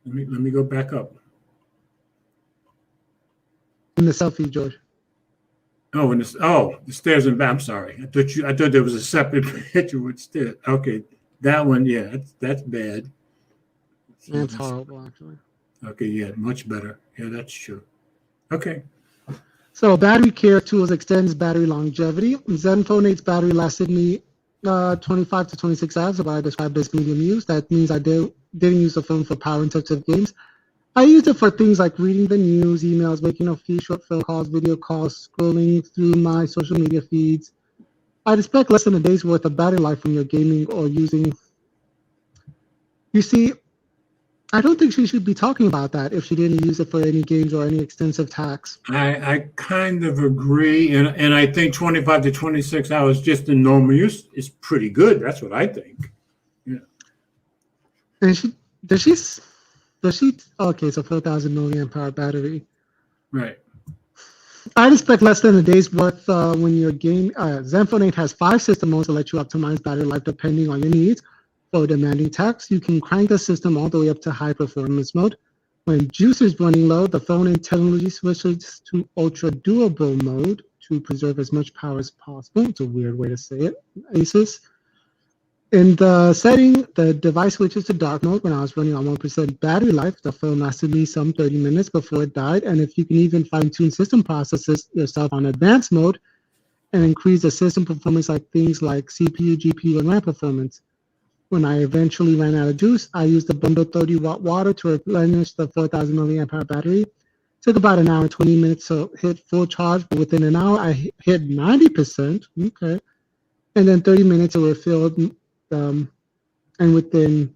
me go back up. In the selfie, George. Oh, the stairs and I'm sorry. I thought there was a separate picture with stairs. Okay, that one, yeah, that's bad. That's horrible, actually. Okay, yeah, much better. Yeah, that's true. Okay. So battery care tools extends battery longevity. Zenfone 8's battery lasted me 25 to 26 hours, but I described as medium use. That means I didn't use the phone for power-intensive games. I used it for things like reading the news, emails, making a few short phone calls, video calls, scrolling through my social media feeds. I'd expect less than a day's worth of battery life when you're gaming or using. You see, I don't think she should be talking about that if she didn't use it for any games or any extensive tasks. I kind of agree, and I think 25 to 26 hours just in normal use is pretty good. That's what I think. Yeah. And does she? Okay, so 4,000 milliamp hour battery. Right. I'd expect less than a day's worth when you're gaming. Zenfone 8 has 5 system modes to let you optimize battery life depending on your needs. For demanding tasks, you can crank the system all the way up to high performance mode. When juice is running low, the phone intelligently switches to ultra durable mode to preserve as much power as possible. It's a weird way to say it, Asus. In the setting, the device switches to dark mode. When I was running on 1% battery life, the phone lasted me some 30 minutes before it died. And if you can even fine-tune system processes yourself on advanced mode and increase the system performance like things like CPU, GPU, and RAM performance. When I eventually ran out of juice, I used the bundled 30-watt water to replenish the 4,000 milliamp hour battery. It took about an hour and 20 minutes to hit full charge, but within an hour, I hit 90%. Okay. And then 30 minutes it refilled. And within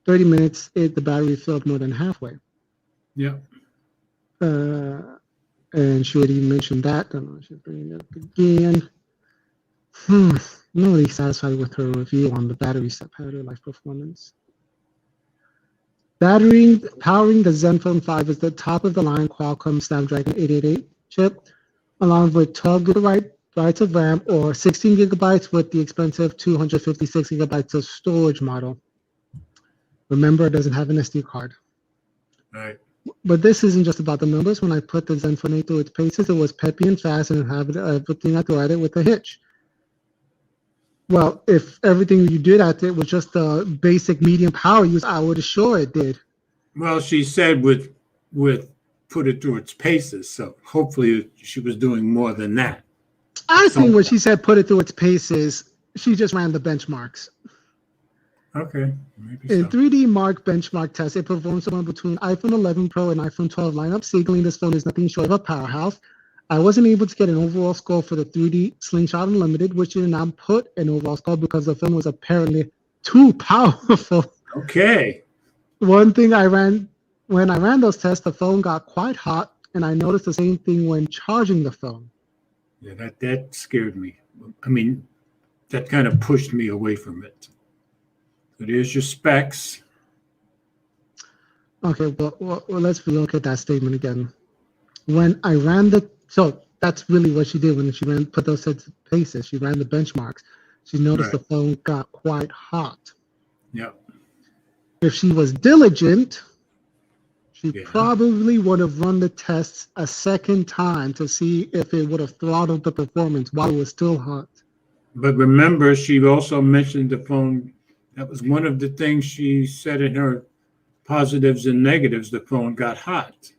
30 minutes, the battery filled more than halfway. Yeah. And she already mentioned that. I don't know, she's bringing it up again. I'm not really satisfied with her review on the battery life performance. Powering the Zenfone 5 is the top-of-the-line Qualcomm Snapdragon 888 chip, along with 12 gigabytes of RAM or 16 gigabytes with the expensive 256 gigabytes of storage model. Remember, it doesn't have an SD card. Right. But this isn't just about the numbers. When I put the Zenfone 8 through its paces, it was peppy and fast and had everything I threw at it with a hitch. Well, if everything you did at it was just the basic medium power use, I would assure it did. Well, she said with put it through its paces, so hopefully she was doing more than that. I think when she said put it through its paces, she just ran the benchmarks. Okay, maybe In so. 3D Mark benchmark test, it performed somewhere between iPhone 11 Pro and iPhone 12 lineup, signaling this phone is nothing short of a powerhouse. I wasn't able to get an overall score for the 3D Slingshot Unlimited, which did not put an overall score because the phone was apparently too powerful. Okay. One thing when I ran those tests, the phone got quite hot, and I noticed the same thing when charging the phone. Yeah, that scared me. I mean, that kind of pushed me away from it. So there's your specs. Okay, well, let's look at that statement again. When I ran so that's really what she did when she put those sets of paces. She ran the benchmarks. She noticed Right. the phone got quite hot. Yeah. If she was diligent, she Yeah. probably would have run the tests a second time to see if it would have throttled the performance while it was still hot. But remember, she also mentioned the phone. That was one of the things she said in her positives and negatives. The phone got hot.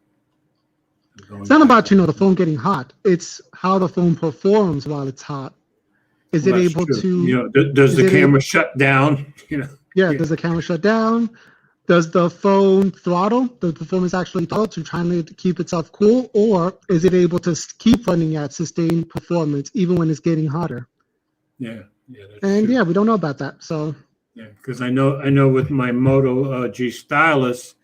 It's not about, the phone getting hot. It's how the phone performs while it's hot. Is it able to... does the camera shut down? Yeah, does the camera shut down? Does the phone throttle? Does the performance actually throttle to trying to keep itself cool? Or is it able to keep running at sustained performance even when it's getting hotter? Yeah. That's and true. Yeah, we don't know about that. So yeah, because I know with my Moto G Stylus,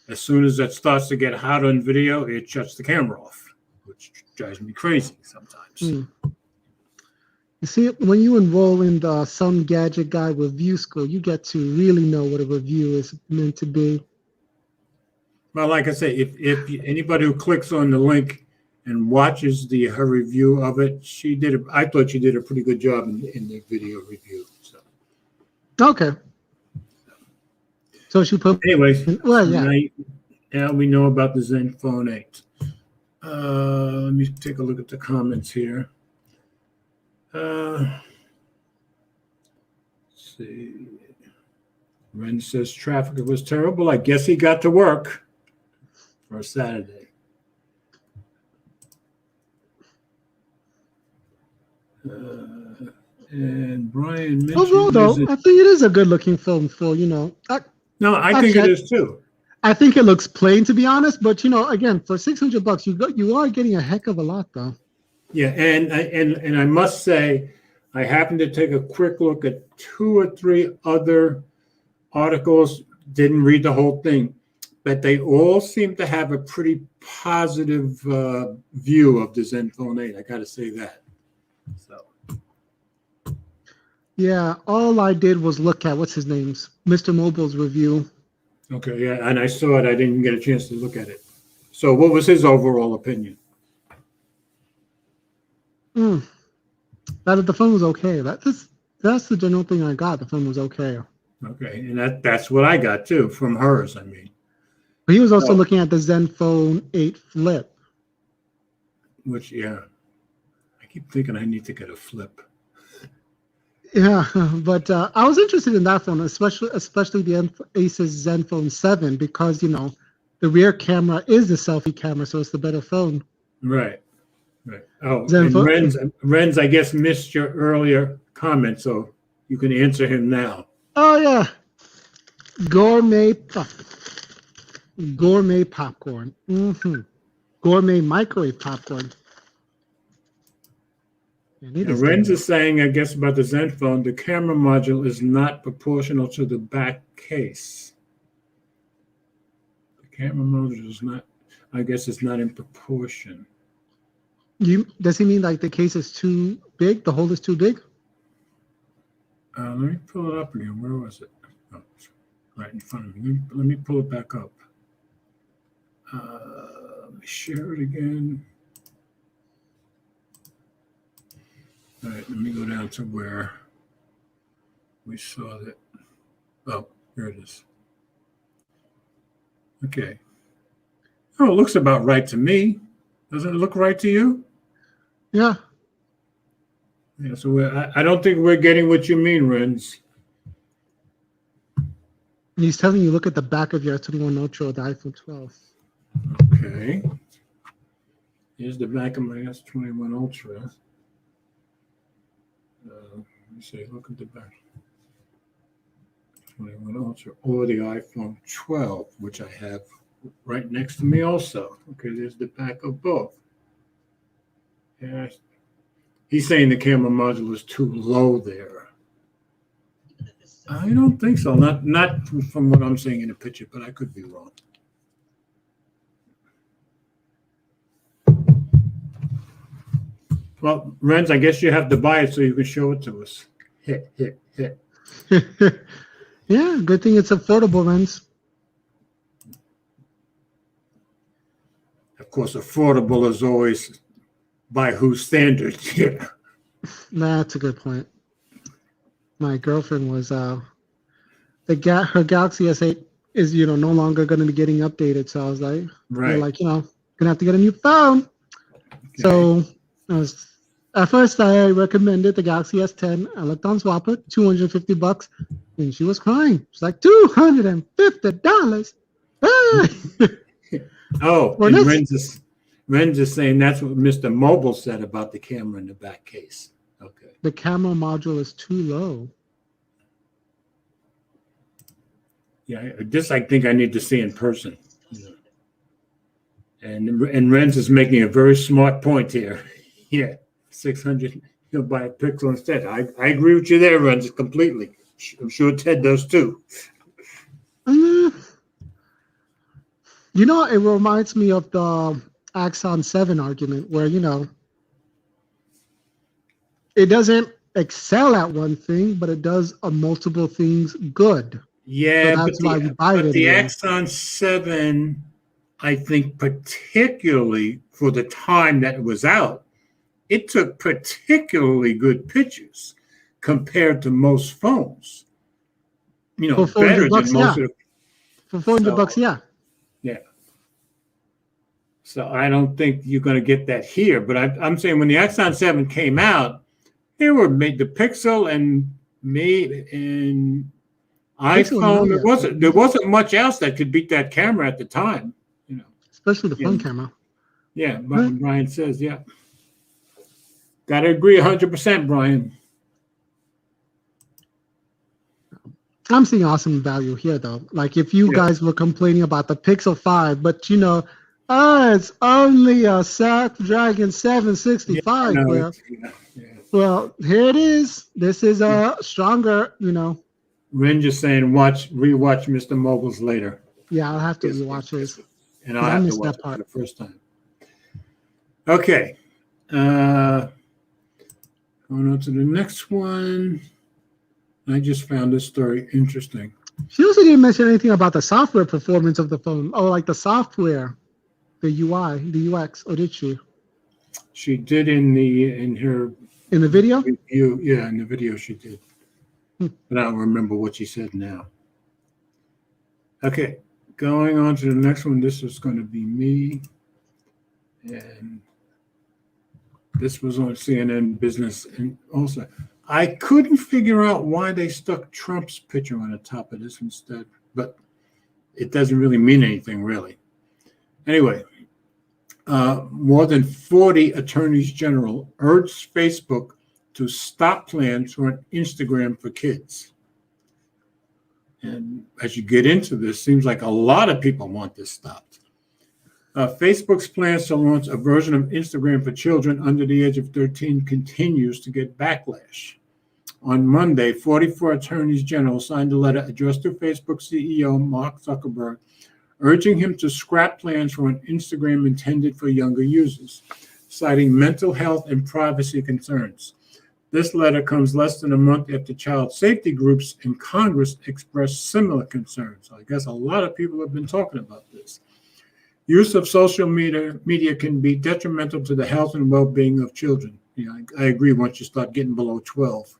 as soon as that starts to get hot on video, it shuts the camera off, which drives me crazy sometimes. You see, when you enroll in the Some Gadget Guy review school, you get to really know what a review is meant to be. Well, like I say, if anybody who clicks on the link and watches her review of it, I thought she did a pretty good job in the video review. So. Okay. So she put. Anyways, well, yeah. Now we know about the Zenfone 8. Let me take a look at the comments here. Let's see. Ren says traffic was terrible. I guess he got to work for a Saturday. And Brian mentioned... Overall, though, I think it is a good-looking film for, No, I think it is too. I think it looks plain, to be honest, but again, for $600, you are getting a heck of a lot, though. Yeah, and I must say, I happened to take a quick look at 2 or 3 other articles. Didn't read the whole thing, but they all seem to have a pretty positive view of the Zenfone 8. I got to say that. So. Yeah, all I did was look at what's his name's Mr. Mobile's review. Okay, yeah, and I saw it. I didn't get a chance to look at it. So, what was his overall opinion? That the phone was okay. That's the general thing I got. The phone was okay. Okay, and that's what I got too from hers. I mean, but he was also looking at the Zenfone 8 Flip. Which, yeah, I keep thinking I need to get a Flip. Yeah, but I was interested in that phone, especially the Asus Zenfone 7, because the rear camera is the selfie camera, so it's the better phone. Right. Oh, and Renz, I guess, missed your earlier comment, so you can answer him now. Oh yeah, gourmet popcorn. Gourmet microwave popcorn. And Renz is saying, I guess, about the Zenfone, the camera module is not proportional to the back case. Camera module is not, I guess it's not in proportion. Does he mean like the case is too big? The hole is too big? Let me pull it up again. Where was it? Oh, it's right in front of me. Let me pull it back up. Let me share it again. All right, let me go down to where we saw that. Oh, here it is. Okay. Oh, it looks about right to me. Doesn't it look right to you? Yeah. Yeah, so I don't think we're getting what you mean, Renz. He's telling you look at the back of your S21 Ultra or the iPhone 12. Okay. Here's the back of my S21 Ultra. Let me see, look at the back. 21 Ultra or the iPhone 12, which I have right next to me also. Okay, there's the back of both. Yeah, he's saying the camera module is too low there. I don't think so. Not from what I'm seeing in the picture, but I could be wrong. Well, Renz, I guess you have to buy it so you can show it to us. Hit. Yeah, good thing it's affordable, Renz. Of course, affordable is always by whose standards. Yeah. That's a good point. My girlfriend was her Galaxy S8 is no longer going to be getting updated, so I was like, Right. they're like, gonna have to get a new phone. Okay. So at first I recommended the Galaxy S10. I looked on Swapper, $250, and she was crying. She's like, $250. Oh, Well, and Renz is saying that's what Mr. Mobile said about the camera in the back case. Okay. The camera module is too low. Yeah, this I think I need to see in person. And Renz is making a very smart point here. Yeah, 600, you'll buy a Pixel instead. I agree with you there, Renz, completely. I'm sure Ted does too. It reminds me of the Axon 7 argument where, it doesn't excel at one thing, but it does multiple things good. Yeah, so that's why we buy but it. The Axon 7, I think particularly for the time that it was out, it took particularly good pictures compared to most phones. For better $400, than most of the. For $400, yeah. Yeah. So I don't think you're going to get that here. But I'm saying when the Axon 7 came out, they were made the Pixel and iPhone. There wasn't much else that could beat that camera at the time. Especially the front camera. Yeah, but Brian says, yeah. Got to agree 100%, Brian. I'm seeing awesome value here, though. Like if you guys were complaining about the Pixel 5, but it's only a Snapdragon 765. Well, here it is. This is a stronger, Ren just saying, rewatch Mr. Mobiles later. Yeah, I'll have to rewatch this. And I'll have to watch it for the first time. Okay. Going on to the next one. I just found this story interesting. She also didn't mention anything about the software performance of the phone. Oh, like the software, the UI, the UX, or did she? She did in the video? Yeah, in the video she did. But I don't remember what she said now. Okay, going on to the next one. This is going to be me. And this was on CNN Business. And also, I couldn't figure out why they stuck Trump's picture on the top of this instead. But it doesn't really mean anything, really. Anyway, more than 40 attorneys general urged Facebook to stop plans for an Instagram for kids. And as you get into this, seems like a lot of people want this stopped. Facebook's plans to launch a version of Instagram for children under the age of 13 continues to get backlash. On Monday, 44 attorneys general signed a letter addressed to Facebook CEO Mark Zuckerberg, urging him to scrap plans for an Instagram intended for younger users, citing mental health and privacy concerns. This letter comes less than a month after child safety groups in Congress expressed similar concerns. I guess a lot of people have been talking about this. Use of social media can be detrimental to the health and well-being of children. I agree once you start getting below 12,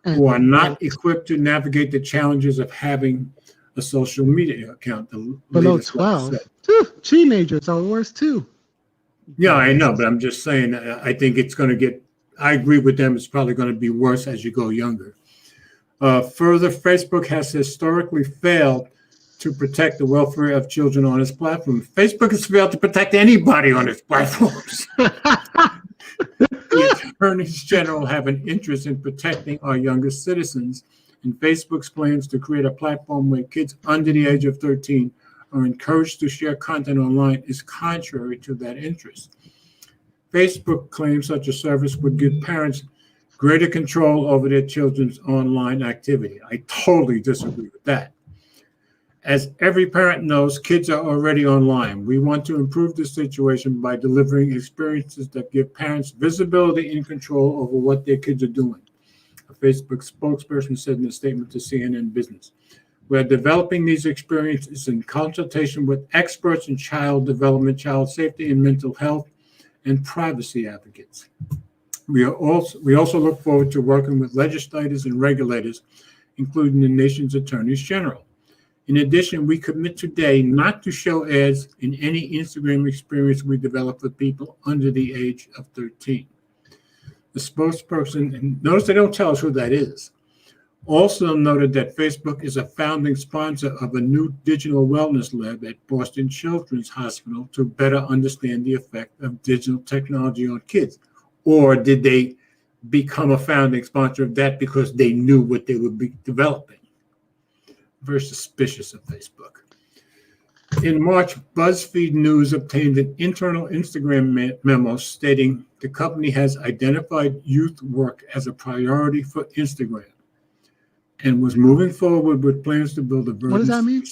who are not equipped to navigate the challenges of having a social media account. Below 12? Teenagers are worse too. Yeah, I know, but I'm just saying, I think it's going to get, I agree with them, it's probably going to be worse as you go younger. Further, Facebook has historically failed to protect the welfare of children on its platform. Facebook has failed to protect anybody on its platforms. The attorneys general have an interest in protecting our youngest citizens, and Facebook's plans to create a platform where kids under the age of 13 are encouraged to share content online is contrary to that interest. Facebook claims such a service would give parents greater control over their children's online activity. I totally disagree with that. As every parent knows, kids are already online. We want to improve the situation by delivering experiences that give parents visibility and control over what their kids are doing, a Facebook spokesperson said in a statement to CNN Business. We're developing these experiences in consultation with experts in child development, child safety, and mental health, and privacy advocates. We also look forward to working with legislators and regulators, including the nation's attorneys general. In addition, we commit today not to show ads in any Instagram experience we develop for people under the age of 13. The spokesperson, and notice they don't tell us who that is, also noted that Facebook is a founding sponsor of a new digital wellness lab at Boston Children's Hospital to better understand the effect of digital technology on kids. Or did they become a founding sponsor of that because they knew what they would be developing? Very suspicious of Facebook. In March, BuzzFeed News obtained an internal Instagram memo stating the company has identified youth work as a priority for Instagram and was moving forward with plans to build a version. What does that mean?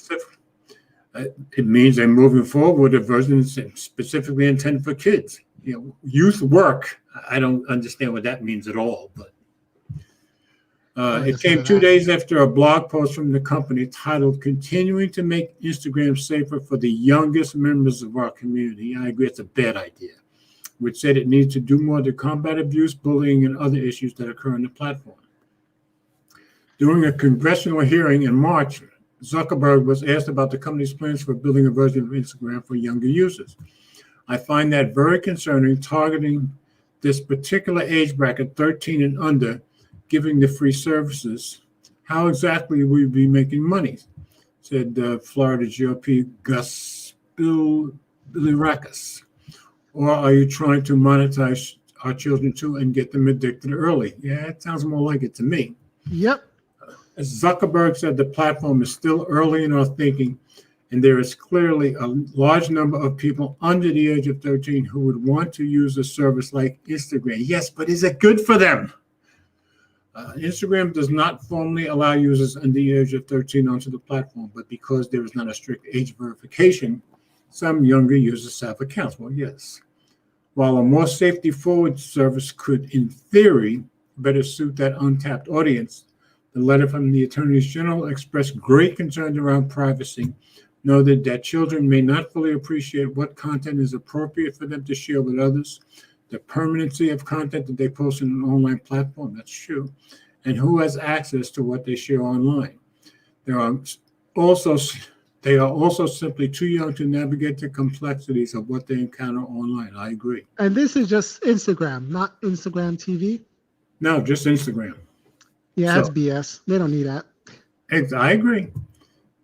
It means they're moving forward with a version specifically intended for kids. Youth work, I don't understand what that means at all, but it came 2 days after a blog post from the company titled "Continuing to Make Instagram Safer for the Youngest Members of Our Community." I agree it's a bad idea, which said it needs to do more to combat abuse, bullying, and other issues that occur on the platform. During a congressional hearing in March, Zuckerberg was asked about the company's plans for building a version of Instagram for younger users. I find that very concerning, targeting this particular age bracket, 13 and under, giving the free services. How exactly will we be making money? Said Florida GOP Gus Bilirakis. Or are you trying to monetize our children too and get them addicted early? Yeah, it sounds more like it to me. Yep. As Zuckerberg said, the platform is still early in our thinking, and there is clearly a large number of people under the age of 13 who would want to use a service like Instagram. Yes, but is it good for them? Instagram does not formally allow users under the age of 13 onto the platform, but because there is not a strict age verification, some younger users have accounts. Well, yes. While a more safety-forward service could, in theory, better suit that untapped audience, the letter from the attorneys general expressed great concerns around privacy, noted that children may not fully appreciate what content is appropriate for them to share with others, the permanency of content that they post on an online platform, that's true, and who has access to what they share online. They are also simply too young to navigate the complexities of what they encounter online. I agree. And this is just Instagram, not Instagram TV? No, just Instagram. Yeah, that's BS. They don't need that. I agree.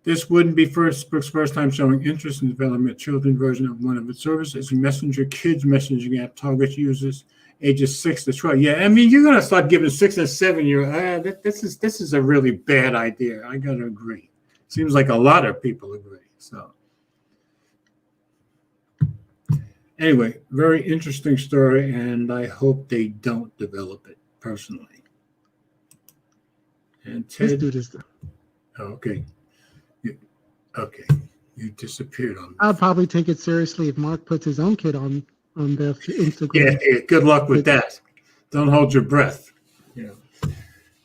This wouldn't be Facebook's first time showing interest in developing a children's version of one of its services. Messenger Kids messaging app targets users ages 6 to 12. Yeah, I mean, you're gonna start giving 6 and 7-year. This is a really bad idea. I gotta agree. Seems like a lot of people agree. So anyway, very interesting story, and I hope they don't develop it personally. And Ted, Let's do this. okay. Okay. You disappeared on me. I'll probably take it seriously if Mark puts his own kid on their Instagram. Yeah, good luck with that. Don't hold your breath. You know.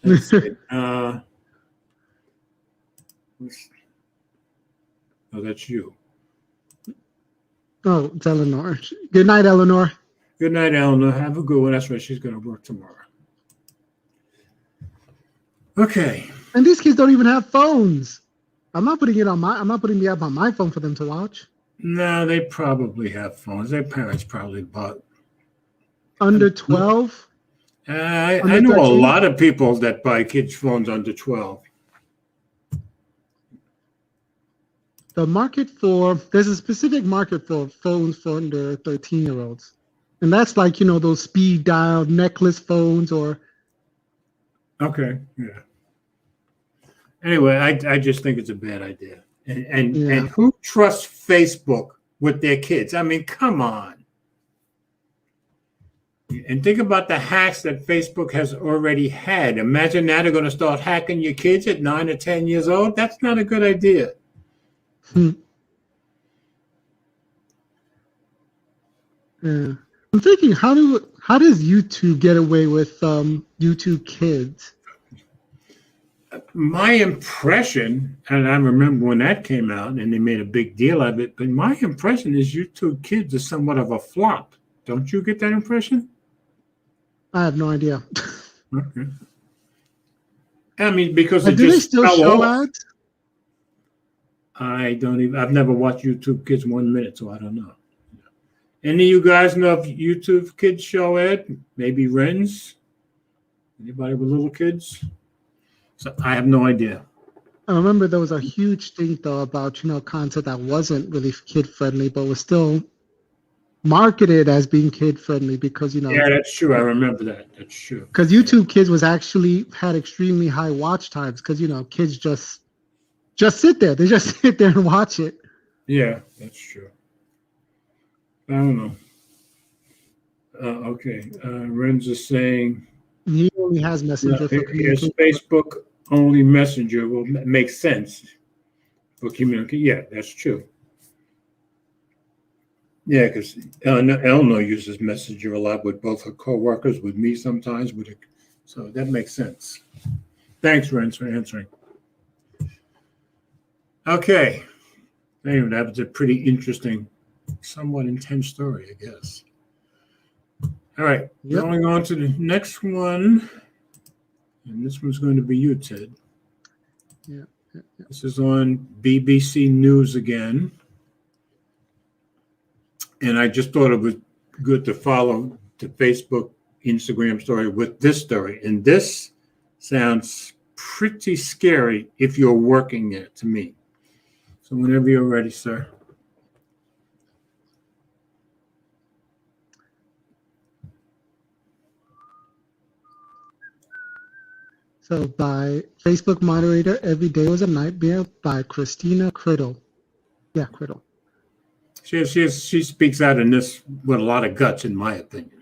Let's see. Oh, that's you. Oh, it's Eleanor. Good night, Eleanor. Good night, Eleanor. Have a good one. That's right. She's going to work tomorrow. Okay. And these kids don't even have phones. I'm not putting the app on my phone for them to watch. No, they probably have phones. Their parents probably bought. Under 12? I Under know 13? a lot of people that buy kids' phones under 12. There's a specific market for phones for under 13-year-olds. And that's like, those speed dial necklace phones or. Okay, yeah. Anyway, I just think it's a bad idea. And who trusts Facebook with their kids? I mean, come on. And think about the hacks that Facebook has already had. Imagine now they're going to start hacking your kids at 9 or 10 years old. That's not a good idea. Yeah. I'm thinking, how does YouTube get away with YouTube Kids? My impression, and I remember when that came out and they made a big deal of it, but my impression is YouTube Kids is somewhat of a flop. Don't you get that impression? I have no idea. Okay. I mean, because it do they just still fell show off. ads? I've never watched YouTube Kids 1 minute, so I don't know. Any of you guys know if YouTube Kids show ad? Maybe Ren's? Anybody with little kids? So I have no idea. I remember there was a huge thing though about content that wasn't really kid friendly, but was still marketed as being kid friendly because Yeah, that's true. I remember that. That's true. Because YouTube Kids had extremely high watch times because kids just sit there. They just sit there and watch it. Yeah, that's true. I don't know. Okay, Renz is saying he only has Messenger for communication. Facebook only Messenger will make sense for communication. Yeah, that's true. Yeah, because Eleanor uses Messenger a lot with both her coworkers, with me sometimes, so that makes sense. Thanks, Renz, for answering. Okay, anyway, that was a pretty interesting, somewhat intense story, I guess. All right, Going on to the next one, and this one's going to be you, Ted. Yeah. This is on BBC News again, and I just thought it was good to follow the Facebook, Instagram story with this story, and this sounds pretty scary if you're working it to me. So whenever you're ready, sir. So by Facebook moderator, Every Day Was a Nightmare by Christina Criddle. Yeah, Criddle. She speaks out in this with a lot of guts, in my opinion.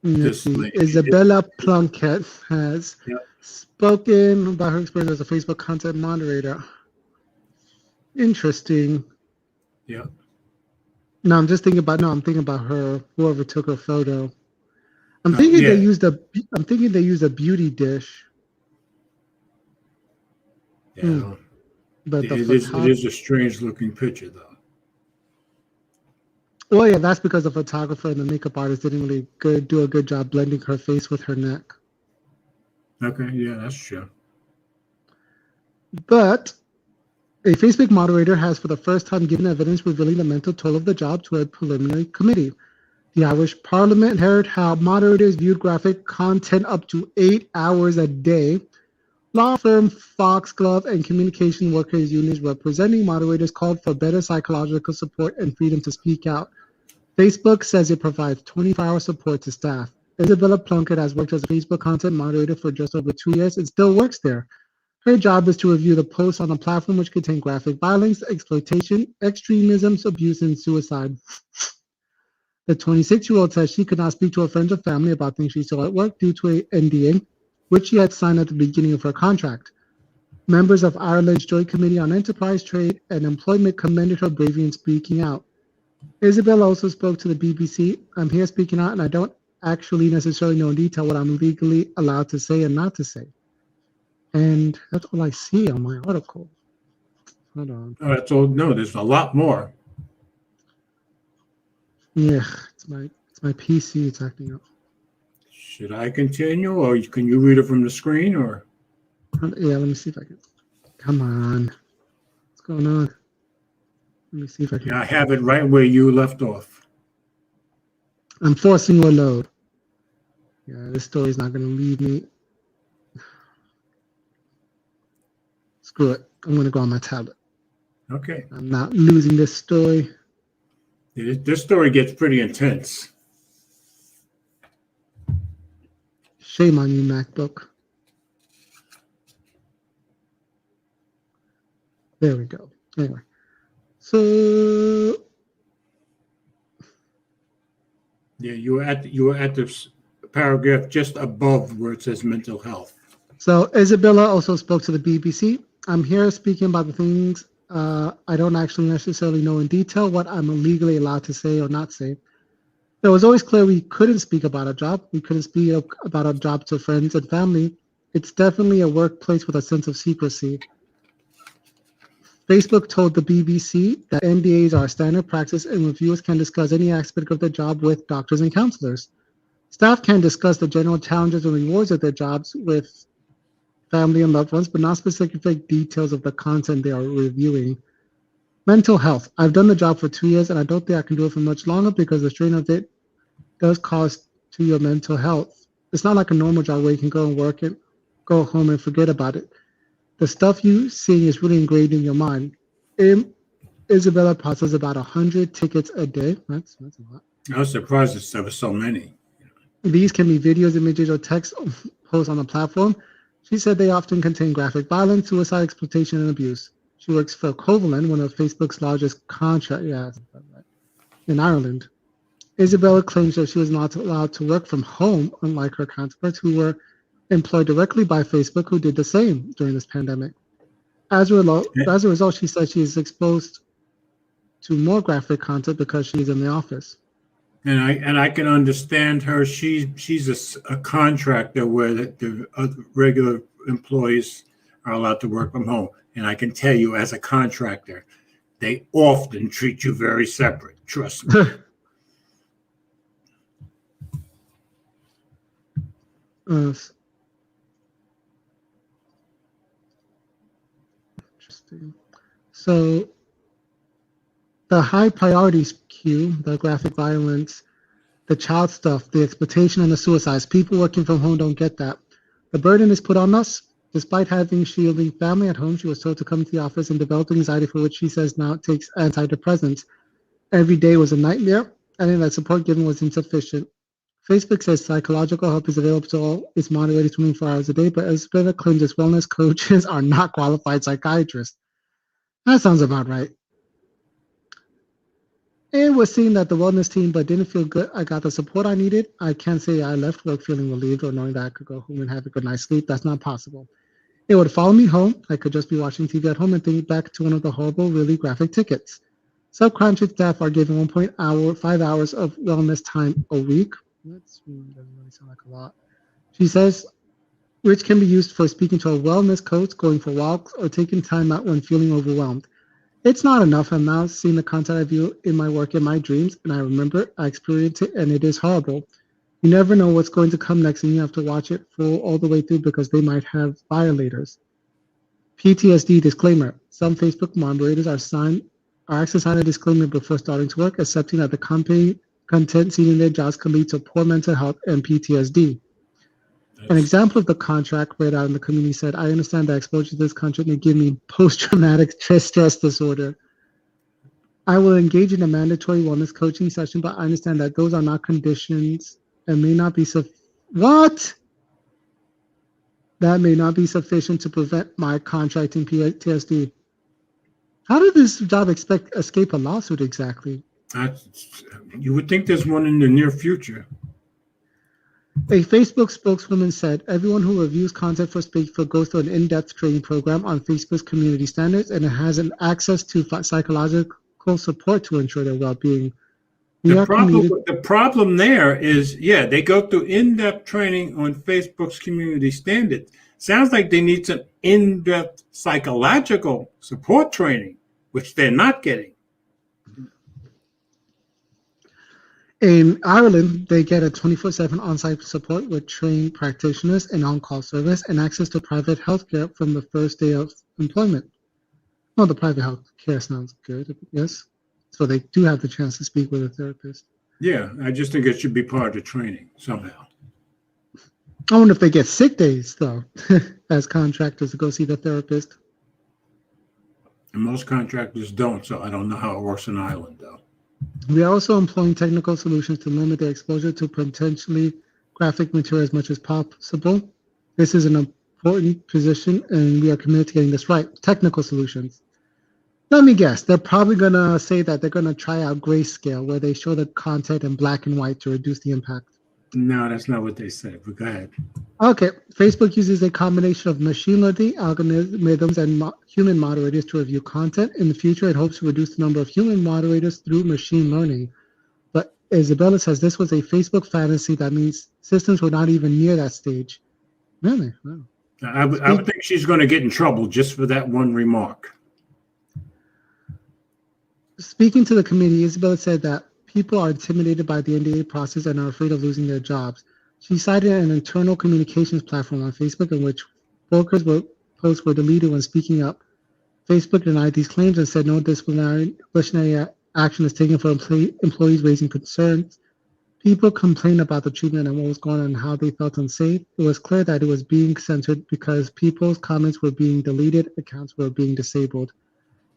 Isabella Plunkett has spoken about her experience as a Facebook content moderator. Interesting. Yeah. I'm thinking about her, whoever took her photo. I'm thinking they used a beauty dish. Yeah. But it is a strange looking picture, though. Well, yeah, that's because the photographer and the makeup artist didn't really do a good job blending her face with her neck. Okay, yeah, that's true. But a Facebook moderator has for the first time given evidence revealing the mental toll of the job to a preliminary committee. The Irish Parliament heard how moderators viewed graphic content up to 8 hours a day. Law firm Foxglove and communication workers unions representing moderators called for better psychological support and freedom to speak out. Facebook says it provides 24-hour support to staff. Isabella Plunkett has worked as a Facebook content moderator for just over 2 years and still works there. Her job is to review the posts on a platform which contain graphic violence, exploitation, extremism, abuse, and suicide. The 26-year-old says she could not speak to her friends or family about things she saw at work due to an NDA, which she had signed at the beginning of her contract. Members of Ireland's Joint Committee on Enterprise, Trade, and Employment commended her bravery in speaking out. Isabella also spoke to the BBC. I'm here speaking out, and I don't actually necessarily know in detail what I'm legally allowed to say and not to say. And that's all I see on my article. Hold on. That's all. No, there's a lot more. Yeah, it's my PC. It's acting up. Should I continue, or can you read it from the screen, or? Yeah, let me see if I can. Come on. What's going on? Let me see if I can. Yeah, I have it right where you left off. I'm forcing a load. Yeah, this story's not going to leave me. Screw it. I'm going to go on my tablet. Okay. I'm not losing this story. This story gets pretty intense. Shame on you, MacBook. There we go. Anyway. So yeah, you were at the paragraph just above where it says mental health. So Isabella also spoke to the BBC. I'm here speaking about the things I don't actually necessarily know in detail what I'm legally allowed to say or not say. It was always clear we couldn't speak about a job. We couldn't speak about a job to friends and family. It's definitely a workplace with a sense of secrecy. Facebook told the BBC that NDAs are standard practice and reviewers can discuss any aspect of their job with doctors and counselors. Staff can discuss the general challenges and rewards of their jobs with family and loved ones, but not specific details of the content they are reviewing. Mental health. I've done the job for 2 years and I don't think I can do it for much longer because the strain of it does cost to your mental health. It's not like a normal job where you can go and work and go home and forget about it. The stuff you see is really ingrained in your mind. Isabella processes about 100 tickets a day. That's a lot. I was surprised that there were so many. These can be videos, images, or text posts on the platform. She said they often contain graphic violence, suicide, exploitation, and abuse. She works for Covalent, one of Facebook's largest contracts in Ireland. Isabella claims that she was not allowed to work from home, unlike her counterparts who were employed directly by Facebook, who did the same during this pandemic. As a result, she said she is exposed to more graphic content because she's in the office. And I can understand her. She's a contractor where the regular employees are allowed to work from home. And I can tell you, as a contractor, they often treat you very separate. Trust me. Interesting. So the high priorities queue, the graphic violence, the child stuff, the exploitation, and the suicides. People working from home don't get that. The burden is put on us. Despite having shielding family at home, she was told to come to the office and develop anxiety, for which she says now takes antidepressants. Every day was a nightmare, and that support given was insufficient. Facebook says psychological help is available to all. It's moderated 24 hours a day, but Isabella claims its wellness coaches are not qualified psychiatrists. That sounds about right. It was seen that the wellness team, but didn't feel good. I got the support I needed. I can't say I left work feeling relieved or knowing that I could go home and have a good night's sleep. That's not possible. It would follow me home. I could just be watching TV at home and think back to one of the horrible, really graphic tickets. Subcontract staff are given 5 hours of wellness time a week. That doesn't really sound like a lot. She says, which can be used for speaking to a wellness coach, going for walks, or taking time out when feeling overwhelmed. It's not enough. I'm now seeing the content I view in my work and my dreams, and I remember I experienced it, and it is horrible. You never know what's going to come next, and you have to watch it full all the way through because they might have violators. PTSD disclaimer. Some Facebook moderators are asked to sign a disclaimer before starting to work, accepting that the content seen in their jobs can lead to poor mental health and PTSD. An example of the contract read out in the community said, I understand that exposure to this content may give me post-traumatic stress disorder. I will engage in a mandatory wellness coaching session, but I understand that those are not conditions and may not be That may not be sufficient to prevent my contracting PTSD. How did this job escape a lawsuit exactly? You would think there's one in the near future. A Facebook spokeswoman said, everyone who reviews content for Facebook goes through an in-depth training program on Facebook's community standards, and it has an access to psychological support to ensure their well-being. The problem there is, yeah, they go through in-depth training on Facebook's community standards. Sounds like they need some in-depth psychological support training, which they're not getting. In Ireland, they get a 24/7 on-site support with trained practitioners and on-call service and access to private health care from the first day of employment. Well, the private health care sounds good, yes. So they do have the chance to speak with a therapist. Yeah, I just think it should be part of the training somehow. I wonder if they get sick days, though, as contractors to go see the therapist. And most contractors don't, so I don't know how it works in Ireland, though. We are also employing technical solutions to limit their exposure to potentially graphic material as much as possible. This is an important position, and we are committed to getting this right. Technical solutions. Let me guess. They're probably going to say that they're going to try out grayscale, where they show the content in black and white to reduce the impact. No, that's not what they said, but go ahead. Okay. Facebook uses a combination of machine learning algorithms and human moderators to review content. In the future, it hopes to reduce the number of human moderators through machine learning. But Isabella says this was a Facebook fantasy. That means systems were not even near that stage. Really? Wow. I would think she's going to get in trouble just for that one remark. Speaking to the committee, Isabella said that people are intimidated by the NDA process and are afraid of losing their jobs. She cited an internal communications platform on Facebook in which workers' posts were deleted when speaking up. Facebook denied these claims and said no disciplinary action is taken for employees raising concerns. People complained about the treatment and what was going on and how they felt unsafe. It was clear that it was being censored because people's comments were being deleted, accounts were being disabled.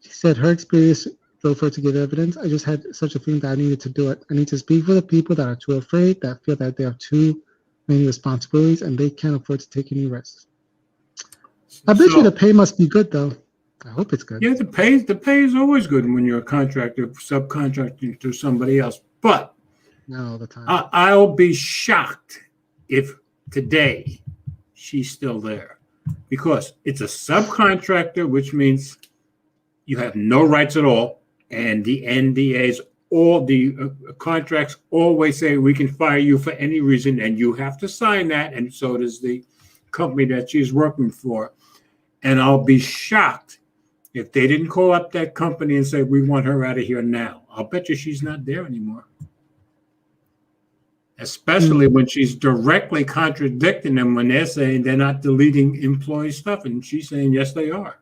She said her experience drove her to give evidence. I just had such a feeling that I needed to do it. I need to speak for the people that are too afraid, that feel that they have too many responsibilities and they can't afford to take any risks. I bet you the pay must be good, though. I hope it's good. Yeah, the pay is always good when you're a contractor, subcontracting to somebody else. But not all the time. I'll be shocked if today she's still there, because it's a subcontractor, which means you have no rights at all. And the NDAs, all the contracts always say we can fire you for any reason, and you have to sign that. And so does the company that she's working for. And I'll be shocked if they didn't call up that company and say, we want her out of here now. I'll bet you she's not there anymore. Especially when she's directly contradicting them when they're saying they're not deleting employee stuff. And she's saying, yes, they are.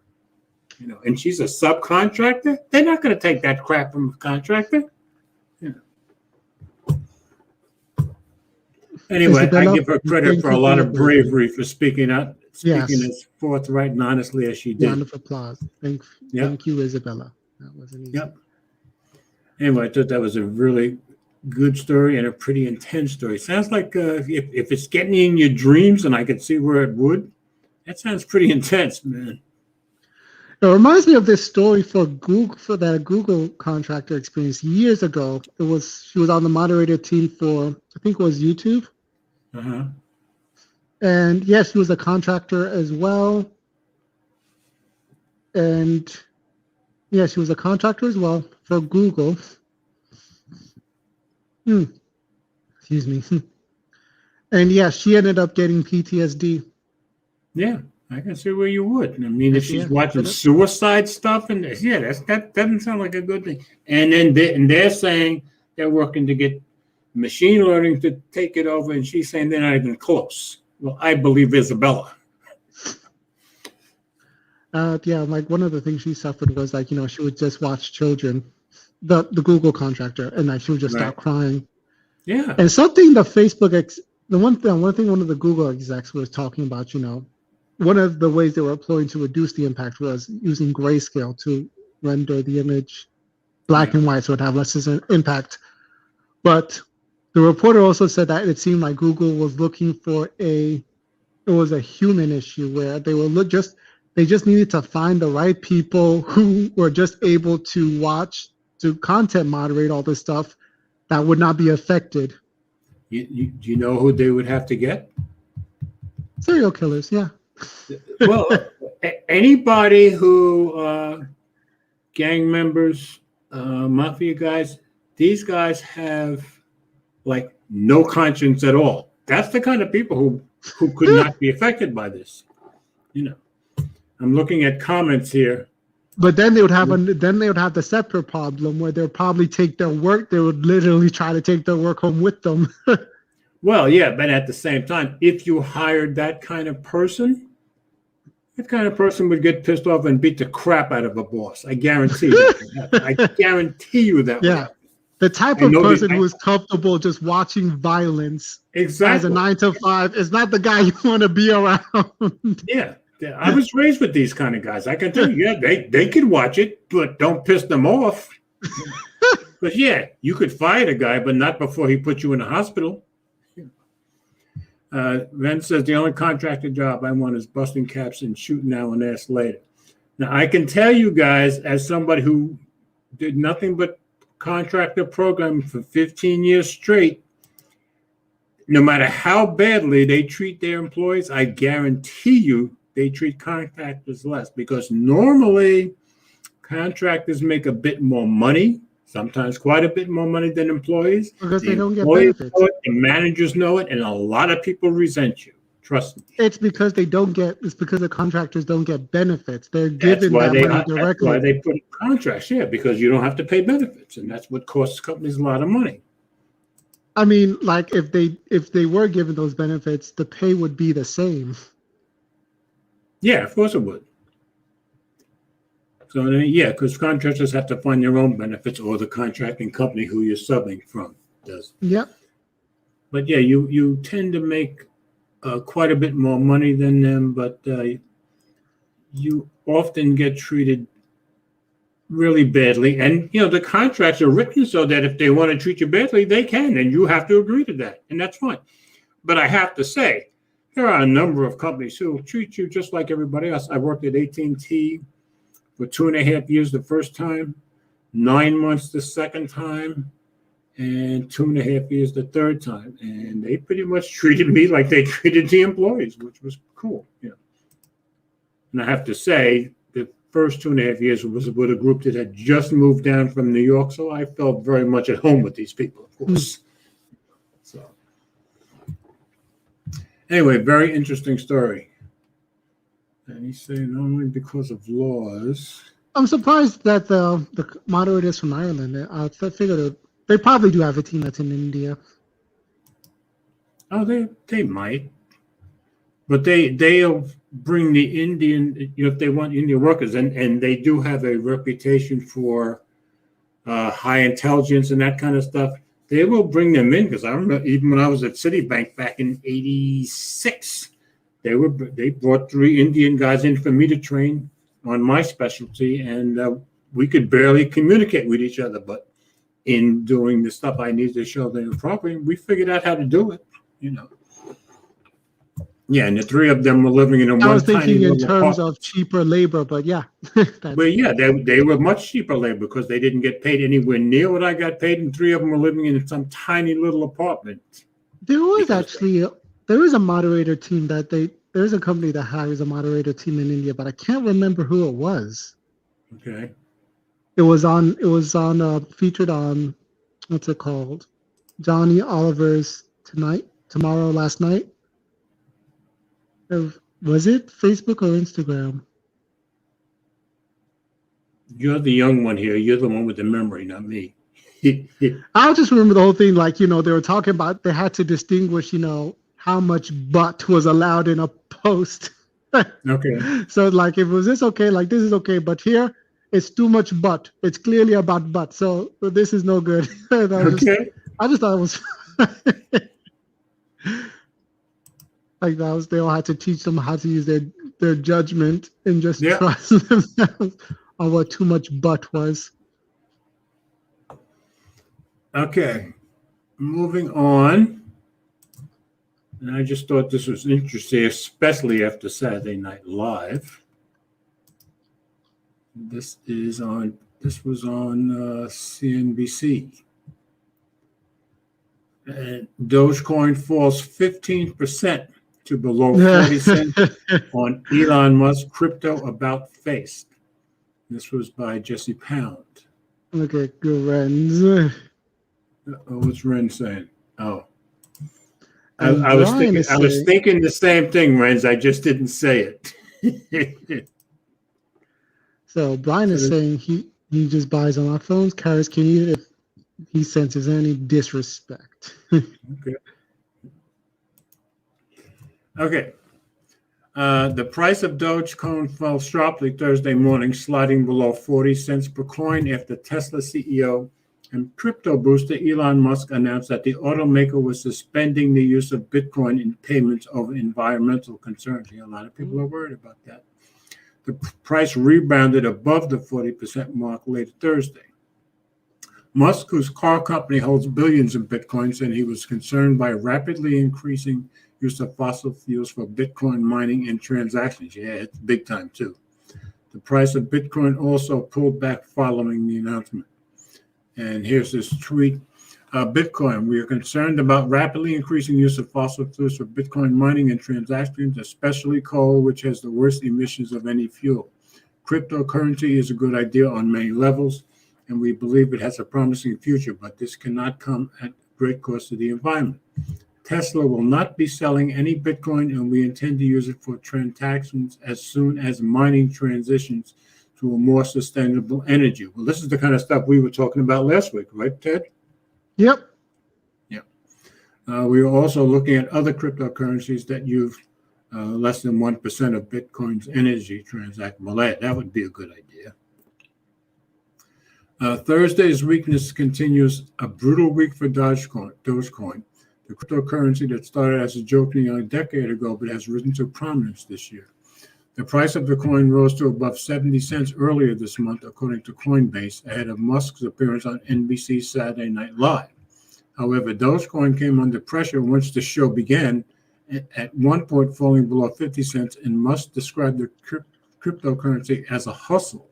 You know, and she's a subcontractor. They're not going to take that crap from a contractor. You know. Anyway, I give her credit for a lot of bravery for speaking out, as forthright and honestly as she did. Round of applause. Thank you, Isabella. That wasn't easy. Yep. Anyway, I thought that was a really good story and a pretty intense story. Sounds like if it's getting in your dreams, and I could see where it would, that sounds pretty intense, man. It reminds me of this story for that Google contractor experience years ago. She was on the moderator team for, I think it was YouTube. Uh-huh. And yes, she was a contractor as well. And yeah, she was a contractor as well for Google. Excuse me. And yeah, she ended up getting PTSD. Yeah. I can see where you would. I mean, if she's watching suicide stuff, and that doesn't sound like a good thing. And then they're saying they're working to get machine learning to take it over, and she's saying they're not even close. Well, I believe Isabella. Like one of the things she suffered was she would just watch children, the Google contractor, and she would just start crying. Yeah. And something the Facebook one of the Google execs was talking about, one of the ways they were employing to reduce the impact was using grayscale to render the image black and white so it would have less impact. But the reporter also said that it seemed like Google was looking for it was a human issue where they just needed to find the right people who were just able to content moderate all this stuff that would not be affected. Do you know who they would have to get? Serial killers, yeah. Well, anybody who gang members, mafia guys, these guys have like no conscience at all. That's the kind of people who could not be affected by this. You know, I'm looking at comments here. But then they would have the separate problem where they'll probably take their work. They would literally try to take their work home with them. Well, yeah, but at the same time, if you hired that kind of person would get pissed off and beat the crap out of a boss. I guarantee you. I guarantee you that. Yeah. The type of person who is comfortable just watching violence as a 9 to 5 is not the guy you want to be around. Yeah. I was raised with these kind of guys. I can tell you, yeah, they could watch it, but don't piss them off. But yeah, you could fire the guy, but not before he put you in the hospital. Ren says the only contracted job I want is busting caps and shooting now and ass later. Now I can tell you guys, as somebody who did nothing but contractor programming for 15 years straight, no matter how badly they treat their employees, I guarantee you they treat contractors less, because normally contractors make a bit more money, sometimes quite a bit more money than employees. Because they don't get benefits. Know it, the managers know it, and a lot of people resent you. Trust me. It's because the contractors don't get benefits. They're given that money directly. That's why they put contracts, yeah, because you don't have to pay benefits, and that's what costs companies a lot of money. I mean, like if they were given those benefits, the pay would be the same. Yeah, of course it would. So yeah, because contractors have to find their own benefits, or the contracting company who you're subbing from does. Yep. But yeah, you tend to make quite a bit more money than them, but you often get treated really badly. And the contracts are written so that if they want to treat you badly, they can, and you have to agree to that, and that's fine. But I have to say, there are a number of companies who treat you just like everybody else. I worked at AT&T for 2.5 years the first time, 9 months the second time, and 2.5 years the third time. And they pretty much treated me like they treated the employees, which was cool. And I have to say, the first 2.5 years was with a group that had just moved down from New York, so I felt very much at home with these people, of course. So anyway, very interesting story. And he's saying only because of laws. I'm surprised that the moderators from Ireland. I figured they probably do have a team that's in India. Oh, they might, but they'll bring the Indian, if they want Indian workers, and they do have a reputation for high intelligence and that kind of stuff. They will bring them in, because I remember even when I was at Citibank back in '86. They brought 3 Indian guys in for me to train on my specialty, and we could barely communicate with each other. But in doing the stuff I needed to show them properly, we figured out how to do it. Yeah, and the 3 of them were living in a one tiny little apartment. I was thinking in terms of cheaper labor, but yeah. Well, yeah, they were much cheaper labor because they didn't get paid anywhere near what I got paid, and 3 of them were living in some tiny little apartment. There is a moderator team there's a company that hires a moderator team in India, but I can't remember who it was. Okay. It was featured on, what's it called? Johnny Oliver's Last Night. Was it Facebook or Instagram? You're the young one here. You're the one with the memory, not me. I'll just remember the whole thing. Like, they were talking about, they had to distinguish, how much butt was allowed in a post. Okay. So like, if it was this okay, like this is okay, but here it's too much butt. It's clearly about butt. So this is no good. Okay. I just thought it was like they all had to teach them how to use their judgment and just trust themselves on what too much butt was. Okay. Moving on. And I just thought this was interesting, especially after Saturday Night Live. This was on CNBC. And Dogecoin falls 15% to below 40 cents on Elon Musk crypto about face. This was by Jesse Pound. Look at Lorenz. What's Ren saying? Oh, And I was Brian thinking. is I was saying- thinking the same thing, Renz. I just didn't say it. So Brian is saying he just buys on our phones, carries can eat it if he senses any disrespect. Okay. Okay. The price of Dogecoin fell sharply Thursday morning, sliding below 40 cents per coin after Tesla CEO and crypto booster Elon Musk announced that the automaker was suspending the use of Bitcoin in payments over environmental concerns. A lot of people are worried about that. The price rebounded above the 40% mark late Thursday. Musk, whose car company holds billions in Bitcoin, said he was concerned by rapidly increasing use of fossil fuels for Bitcoin mining and transactions. Yeah, it's big time too. The price of Bitcoin also pulled back following the announcement. And here's this tweet. Bitcoin, we are concerned about rapidly increasing use of fossil fuels for Bitcoin mining and transactions, especially coal, which has the worst emissions of any fuel. Cryptocurrency is a good idea on many levels, and we believe it has a promising future, but this cannot come at great cost to the environment. Tesla will not be selling any Bitcoin, and we intend to use it for transactions as soon as mining transitions to a more sustainable energy. Well, this is the kind of stuff we were talking about last week, right, Ted? Yep. Yeah. We are also looking at other cryptocurrencies that use less than 1% of Bitcoin's energy transaction. Well, that would be a good idea. Thursday's weakness continues, a brutal week for Dogecoin, the cryptocurrency that started as a joke a decade ago but has risen to prominence this year. The price of the coin rose to above 70 cents earlier this month, according to Coinbase, ahead of Musk's appearance on NBC's Saturday Night Live. However, Dogecoin came under pressure once the show began, at one point falling below 50 cents, and Musk described the cryptocurrency as a hustle.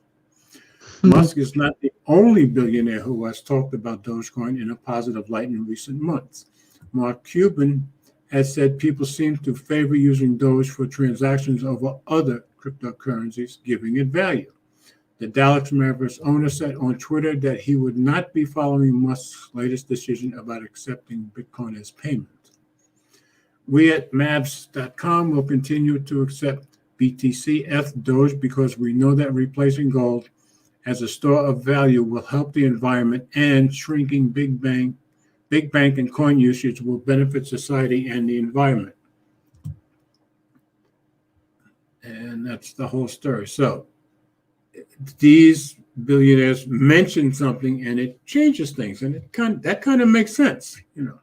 Musk is not the only billionaire who has talked about Dogecoin in a positive light in recent months. Mark Cuban has said people seem to favor using Doge for transactions over other cryptocurrencies, giving it value. The Dallas Mavericks owner said on Twitter that he would not be following Musk's latest decision about accepting Bitcoin as payment. We at Mavs.com will continue to accept BTC, ETH, Doge because we know that replacing gold as a store of value will help the environment, and shrinking big bank and coin usage will benefit society and the environment. And that's the whole story. So these billionaires mention something and it changes things, and that kind of makes sense, you know.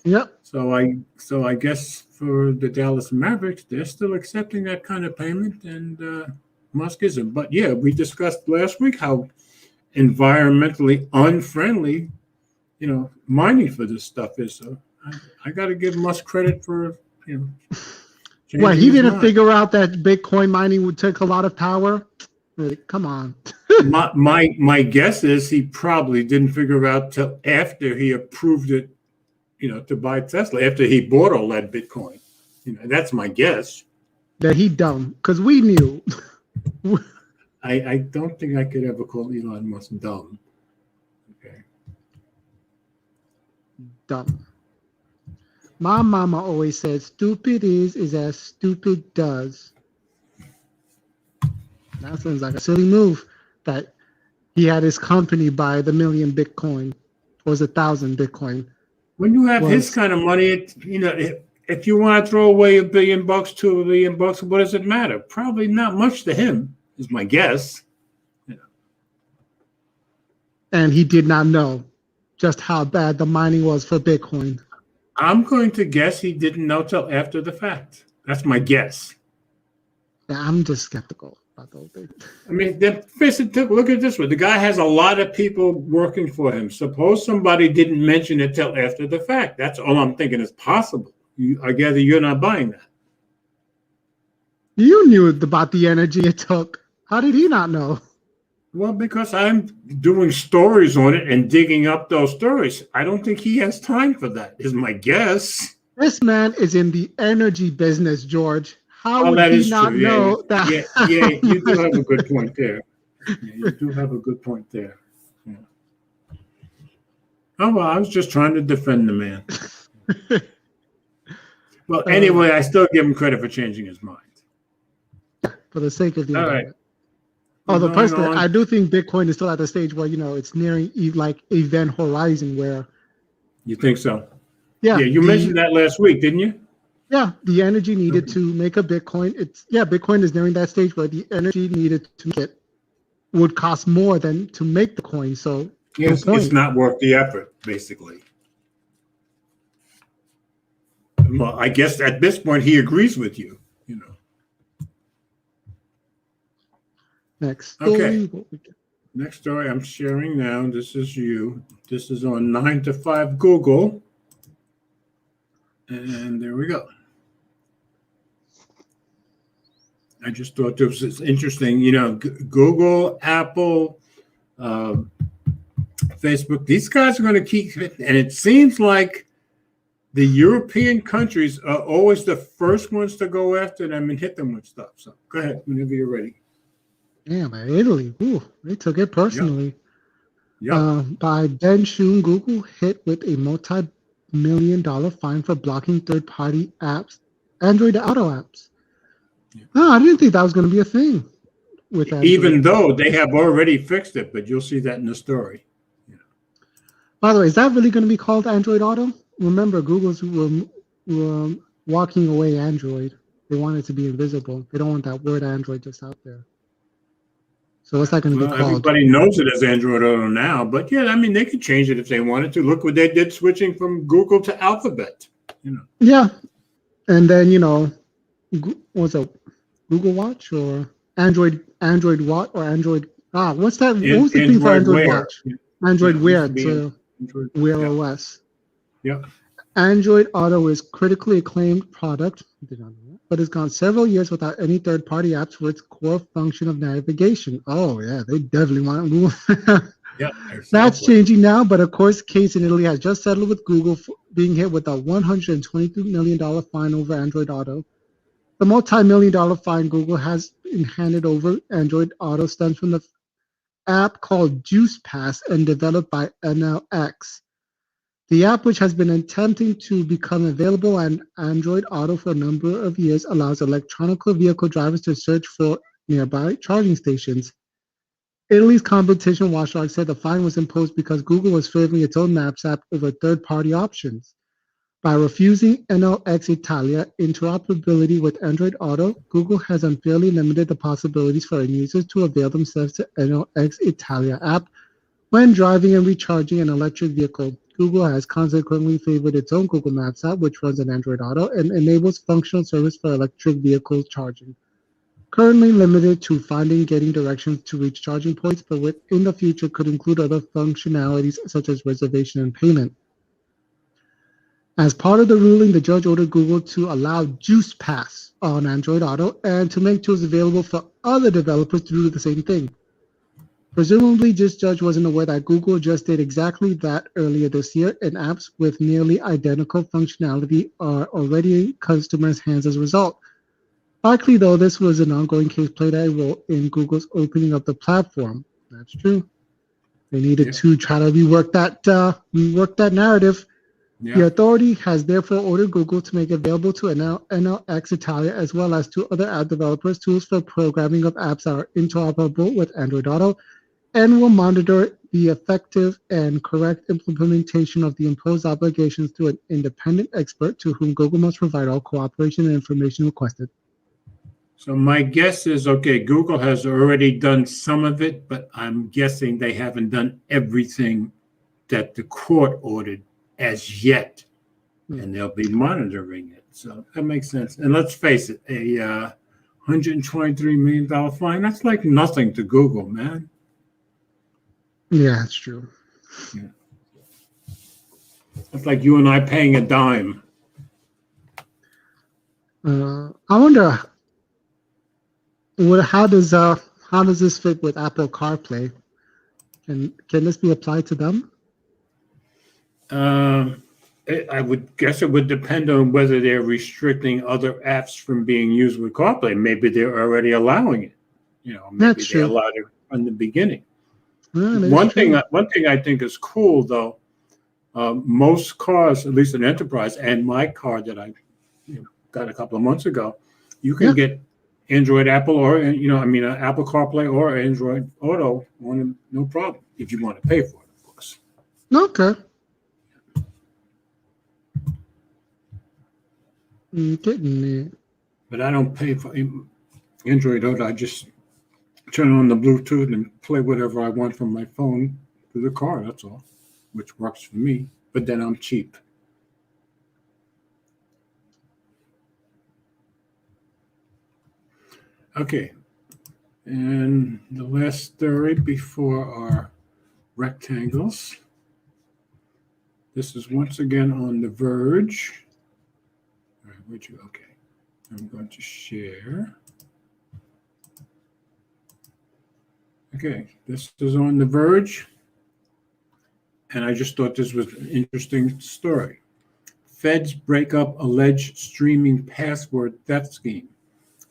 Yep. So I guess for the Dallas Mavericks, they're still accepting that kind of payment, and Musk isn't. But yeah, we discussed last week how environmentally unfriendly, you know, mining for this stuff is. So I got to give Musk credit for, you know. Well, he didn't mind. figure out that Bitcoin mining would take a lot of power. Really, come on. my guess is he probably didn't figure out till after he approved it, you know, to buy Tesla, after he bought all that Bitcoin. You know, that's my guess. That he dumb, because we knew. I don't think I could ever call Elon Musk dumb. Okay. Dumb. My mama always said, stupid is as stupid does. That sounds like a silly move that he had his company buy the 1,000,000 Bitcoin, or was it 1,000 Bitcoin? When you have his kind of money, you know, if you want to throw away $1 billion, $2 billion, what does it matter? Probably not much to him, is my guess. You know. And he did not know just how bad the mining was for Bitcoin. I'm going to guess he didn't know till after the fact. That's my guess. Yeah, I'm just skeptical about the whole thing. I mean, look at it this way. The guy has a lot of people working for him. Suppose somebody didn't mention it till after the fact. That's all I'm thinking is possible. I gather you're not buying that. You knew about the energy it took. How did he not know? Well, because I'm doing stories on it and digging up those stories. I don't think he has time for that, is my guess. This man is in the energy business, George. How Well, would that he is not true. Yeah, know that? yeah, yeah. You do have a good point there. Yeah, you do have a good point there. Yeah. Oh well, I was just trying to defend the man. Well, anyway, I still give him credit for changing his mind. For the sake of the All right, environment. we're Although going personally, I on. do think Bitcoin is still at the stage where it's nearing like event horizon, where You think so? yeah, Yeah, you the mentioned that last week, didn't you? yeah the energy needed Okay. to make a Bitcoin. Bitcoin is nearing that stage where the energy needed to make it would cost more than to make the coin. So no Yes, it's point. not worth the effort, basically. Well, I guess at this point he agrees with you. You know. Next Okay. story. What we got? Next story I'm sharing now. This is you. This is on 9 to 5 Google. And there we go. I just thought this was interesting. You know, Google, Apple, Facebook, these guys are going to keep it. And it seems like the European countries are always the first ones to go after them and hit them with stuff. So go ahead whenever you're ready. Damn, Italy. Ooh, they took it personally. Yep. By Ben Shun, Google hit with a multi-million-dollar fine for blocking third-party apps, Android Auto apps. Yeah. Oh, I didn't think that was going to be a thing with Android. Even though they have already fixed it, but you'll see that in the story. Yeah. By the way, is that really going to be called Android Auto? Remember, Google's were walking away Android. They want it to be invisible. They don't want that word Android just out there. So what's that going to be called? Everybody knows it as Android Auto now, but yeah, I mean, they could change it if they wanted to. Look what they did switching from Google to Alphabet. You know. Yeah, and then what's it? Google Watch or Android Watch or Android? What's that? What was the thing for Android Wear. Watch? Android Wear to Wear OS. Yeah. Android Auto is critically acclaimed product, but has gone several years without any third-party apps for its core function of navigation. Oh yeah, they definitely want Google. Yeah, That's changing now, but of course, case in Italy has just settled with Google being hit with a $122 million fine over Android Auto. The multi-million-dollar fine Google has handed over Android Auto stems from the app called Juice Pass and developed by NLX. The app, which has been attempting to become available on Android Auto for a number of years, allows electronic vehicle drivers to search for nearby charging stations. Italy's competition watchdog said the fine was imposed because Google was favoring its own Maps app over third-party options. By refusing NLX Italia interoperability with Android Auto, Google has unfairly limited the possibilities for end users to avail themselves to NLX Italia app when driving and recharging an electric vehicle. Google has consequently favored its own Google Maps app, which runs on Android Auto and enables functional service for electric vehicle charging. Currently limited to finding getting directions to reach charging points, but in the future could include other functionalities such as reservation and payment. As part of the ruling, the judge ordered Google to allow Juice Pass on Android Auto and to make tools available for other developers to do the same thing. Presumably, this judge wasn't aware that Google just did exactly that earlier this year, and apps with nearly identical functionality are already in customers' hands as a result. Likely, though, this was an ongoing case played a role in Google's opening up the platform. That's true. They needed to try to rework that narrative. Yeah. The authority has therefore ordered Google to make available to NLX Italia as well as to other app developers tools for programming of apps that are interoperable with Android Auto and will monitor the effective and correct implementation of the imposed obligations through an independent expert to whom Google must provide all cooperation and information requested. So my guess is, okay, Google has already done some of it, but I'm guessing they haven't done everything that the court ordered as yet, and they'll be monitoring it. So that makes sense. And let's face it, a $123 million fine, that's like nothing to Google, man. Yeah, that's true. Yeah. It's like you and I paying a dime. I wonder how does how does this fit with Apple CarPlay? Can this be applied to them? I would guess it would depend on whether they're restricting other apps from being used with CarPlay. Maybe they're already allowing it. Maybe That's they true. allowed it from the beginning. That is One true. thing I think is cool though, most cars, at least in Enterprise, and my car that I got a couple of months ago, you can Yeah. get Android, Apple, or Apple CarPlay or Android Auto on it, no problem if you want to pay for it, of course. Okay. Getting it. But I don't pay for Android Auto. I just turn on the Bluetooth and play whatever I want from my phone through the car. That's all, which works for me. But then I'm cheap. Okay. And the last story before our rectangles. This is once again on The Verge. All right, okay. I'm going to share. Okay, this is on The Verge. And I just thought this was an interesting story. Feds break up alleged streaming password theft scheme.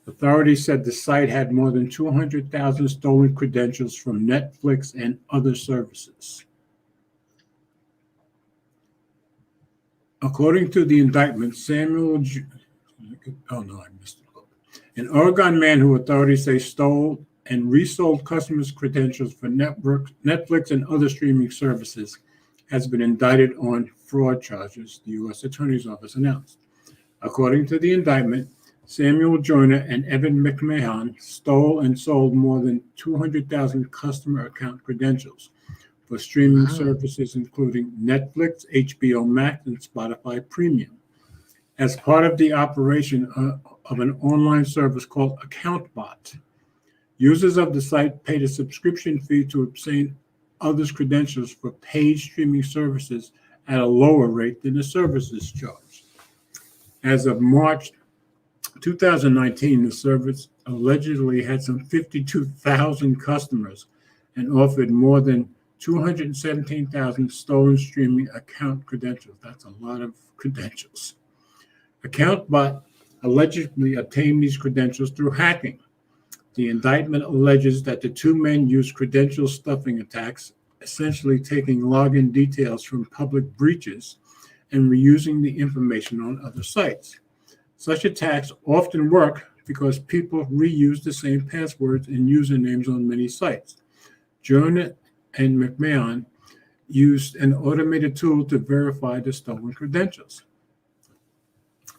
Authorities said the site had more than 200,000 stolen credentials from Netflix and other services. According to the indictment, an Oregon man who authorities say stole and resold customers' credentials for Netflix and other streaming services has been indicted on fraud charges, the U.S. Attorney's Office announced. According to the indictment, Samuel Joyner and Evan McMahon stole and sold more than 200,000 customer account credentials for streaming services including Netflix, HBO Max, and Spotify Premium. As part of the operation of an online service called AccountBot, users of the site paid a subscription fee to obtain others' credentials for paid streaming services at a lower rate than the services charged. As of March 2019, the service allegedly had some 52,000 customers and offered more than 217,000 stolen streaming account credentials. That's a lot of credentials. AccountBot allegedly obtained these credentials through hacking. The indictment alleges that the two men used credential stuffing attacks, essentially taking login details from public breaches and reusing the information on other sites. Such attacks often work because people reuse the same passwords and usernames on many sites. Joyner and McMahon used an automated tool to verify the stolen credentials.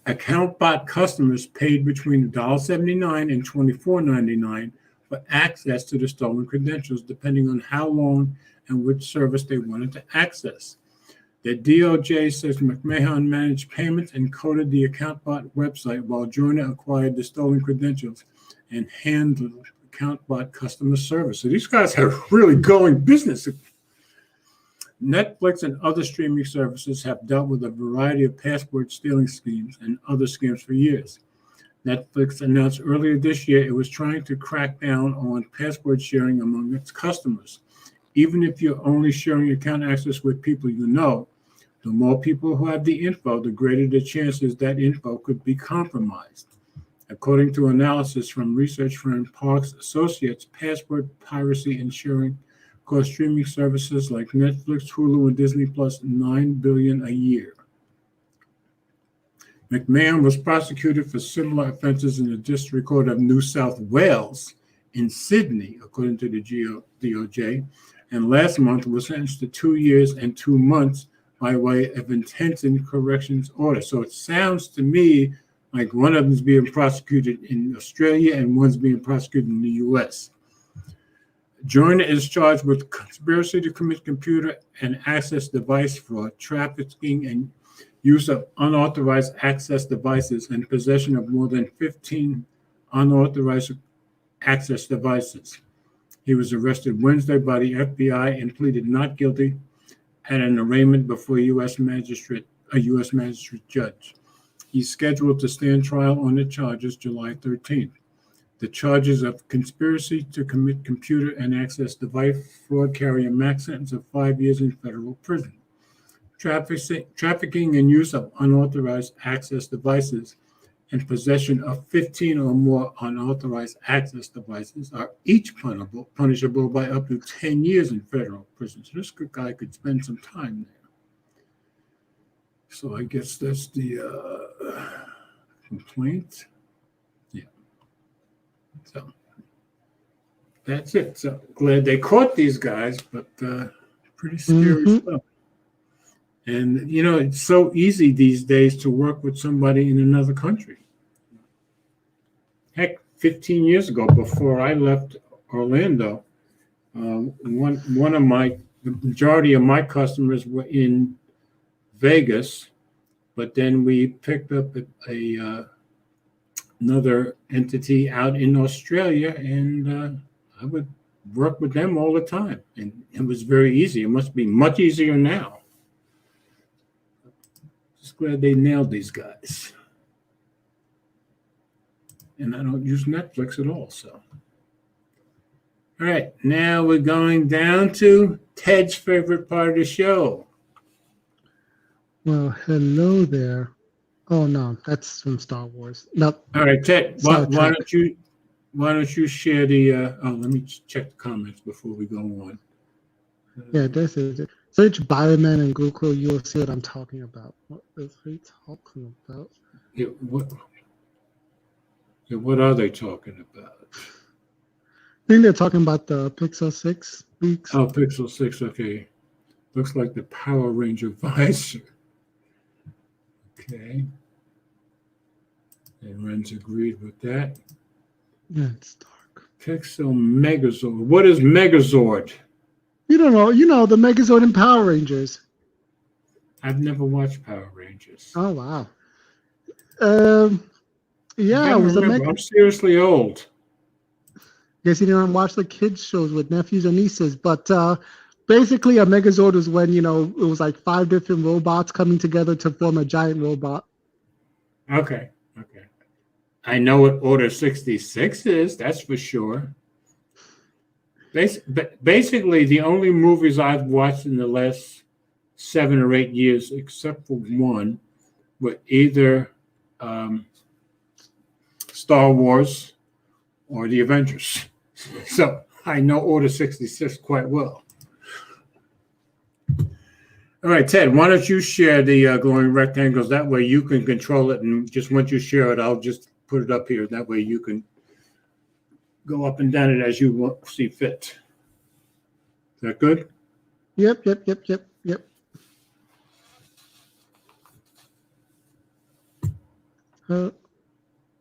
AccountBot customers paid between $1.79 and $24.99 for access to the stolen credentials, depending on how long and which service they wanted to access. The DOJ says McMahon managed payments and coded the AccountBot website while Joyner acquired the stolen credentials and handled AccountBot customer service. So these guys have really going business. Netflix and other streaming services have dealt with a variety of password stealing schemes and other schemes for years. Netflix announced earlier this year it was trying to crack down on password sharing among its customers. Even if you're only sharing account access with people you know, the more people who have the info, the greater the chances that info could be compromised. According to analysis from research firm Parks Associates, password piracy and sharing cost streaming services like Netflix, Hulu, and Disney Plus $9 billion a year. McMahon was prosecuted for similar offenses in the District Court of New South Wales in Sydney, according to the DOJ, and last month was sentenced to 2 years and 2 months by way of intensive corrections order. So it sounds to me like one of them is being prosecuted in Australia and one's being prosecuted in the U.S. Joyner is charged with conspiracy to commit computer and access device fraud, trafficking and use of unauthorized access devices, and possession of more than 15 unauthorized access devices. He was arrested Wednesday by the FBI and pleaded not guilty at an arraignment before a U.S. magistrate judge. He's scheduled to stand trial on the charges July 13th. The charges of conspiracy to commit computer and access device fraud carry a max sentence of 5 years in federal prison. Trafficking and use of unauthorized access devices and possession of 15 or more unauthorized access devices are each punishable by up to 10 years in federal prison. So this good guy could spend some time there. So I guess that's the complaint. Yeah. So that's it. So glad they caught these guys, but pretty scary stuff. And, you know, it's so easy these days to work with somebody in another country. Heck, 15 years ago, before I left Orlando, the majority of my customers were in Vegas, but then we picked up another entity out in Australia, and I would work with them all the time. And it was very easy. It must be much easier now. Just glad they nailed these guys. And I don't use Netflix at all, so. All right, now we're going down to Ted's favorite part of the show. Well, hello there. Oh no, that's from Star Wars. No. All right, Ted, why Trek. don't you share the? Let me check the comments before we go on. Yeah, this is it. Search Bioman and Google. You'll see what I'm talking about. What is he talking about? Yeah, what are they talking about? I think they're talking about the Pixel 6 leaks. Oh, Pixel 6. Okay, looks like the Power Ranger visor. Okay. And Ren's agreed with that. Yeah, it's dark. Pixel Megazord. What is Megazord? You don't know. You know the Megazord and Power Rangers. I've never watched Power Rangers. Oh wow. Yeah, it was a I'm seriously old. Guess you didn't watch the kids shows with nephews and nieces, but basically a Megazord was when, you know, it was like 5 different robots coming together to form a giant robot. Okay. I know what Order 66 is, that's for sure. Basically, the only movies I've watched in the last 7 or 8 years, except for one, were either Star Wars or the Avengers. So I know Order 66 quite well. All right, Ted, why don't you share the glowing rectangles? That way you can control it, and just once you share it, I'll just put it up here. That way you can go up and down it as you see fit. Is that good? Yep.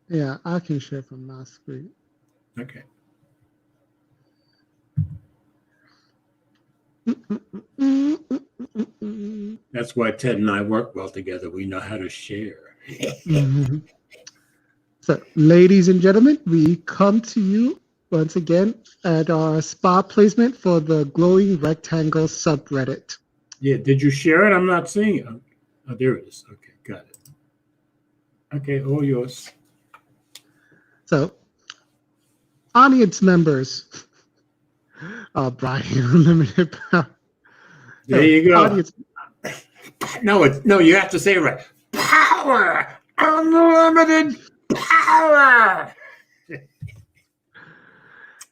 Yeah, I can share from my screen. Okay. That's why Ted and I work well together. We know how to share. So, ladies and gentlemen, we come to you once again at our spot placement for the glowing rectangle subreddit. Yeah, did you share it? I'm not seeing it. Oh, there it is. Okay, got it. Okay, all yours. So, audience members, Brian Unlimited Power. There you go. Audience. No, you have to say it right. Power, unlimited power.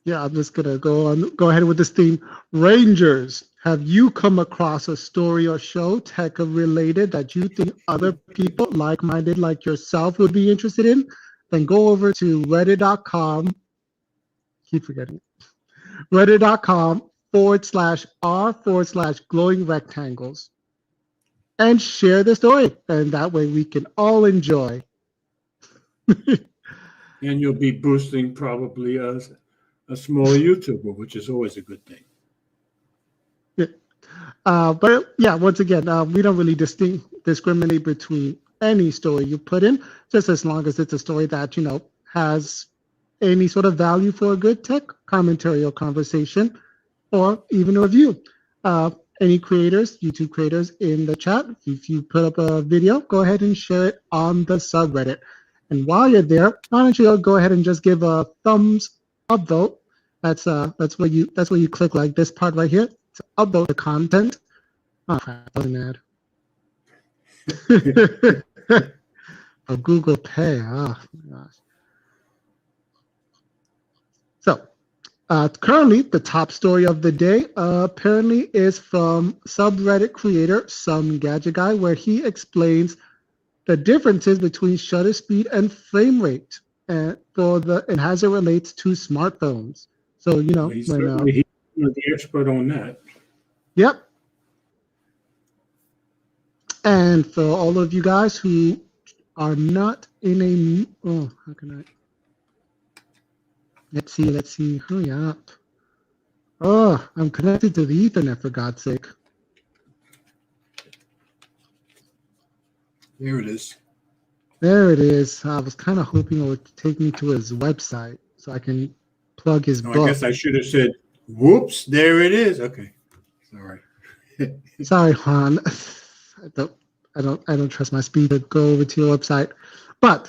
Yeah, I'm just gonna go ahead with this theme. Rangers, have you come across a story or show tech related that you think other people like-minded like yourself would be interested in? Then go over to reddit.com. Keep forgetting it. Reddit.com/r/glowing rectangles and share the story, and that way we can all enjoy. And you'll be boosting probably a small YouTuber, which is always a good thing. But yeah, once again, we don't really discriminate between any story you put in, just as long as it's a story that, you know, has any sort of value for a good tech commentary or conversation, or even a review. Any creators, YouTube creators in the chat, if you put up a video, go ahead and share it on the subreddit. And while you're there, why don't you go ahead and just give a thumbs up vote? That's where you click like this part right here to upvote the content. Oh crap, that was an ad. Oh, Google Pay. Oh my gosh. So currently, the top story of the day apparently is from subreddit creator Some Gadget Guy, where he explains the differences between shutter speed and frame rate, and as it relates to smartphones. So He's certainly the expert on that. Yep. And for all of you guys who are not in a how can I? Let's see. Hurry up. Oh, I'm connected to the Ethernet, for God's sake. There it is. There it is. I was kind of hoping it would take me to his website so I can plug his book. I guess I should have said, whoops, there it is. Okay. Sorry. Sorry, Juan. I don't trust my speed to go over to your website. But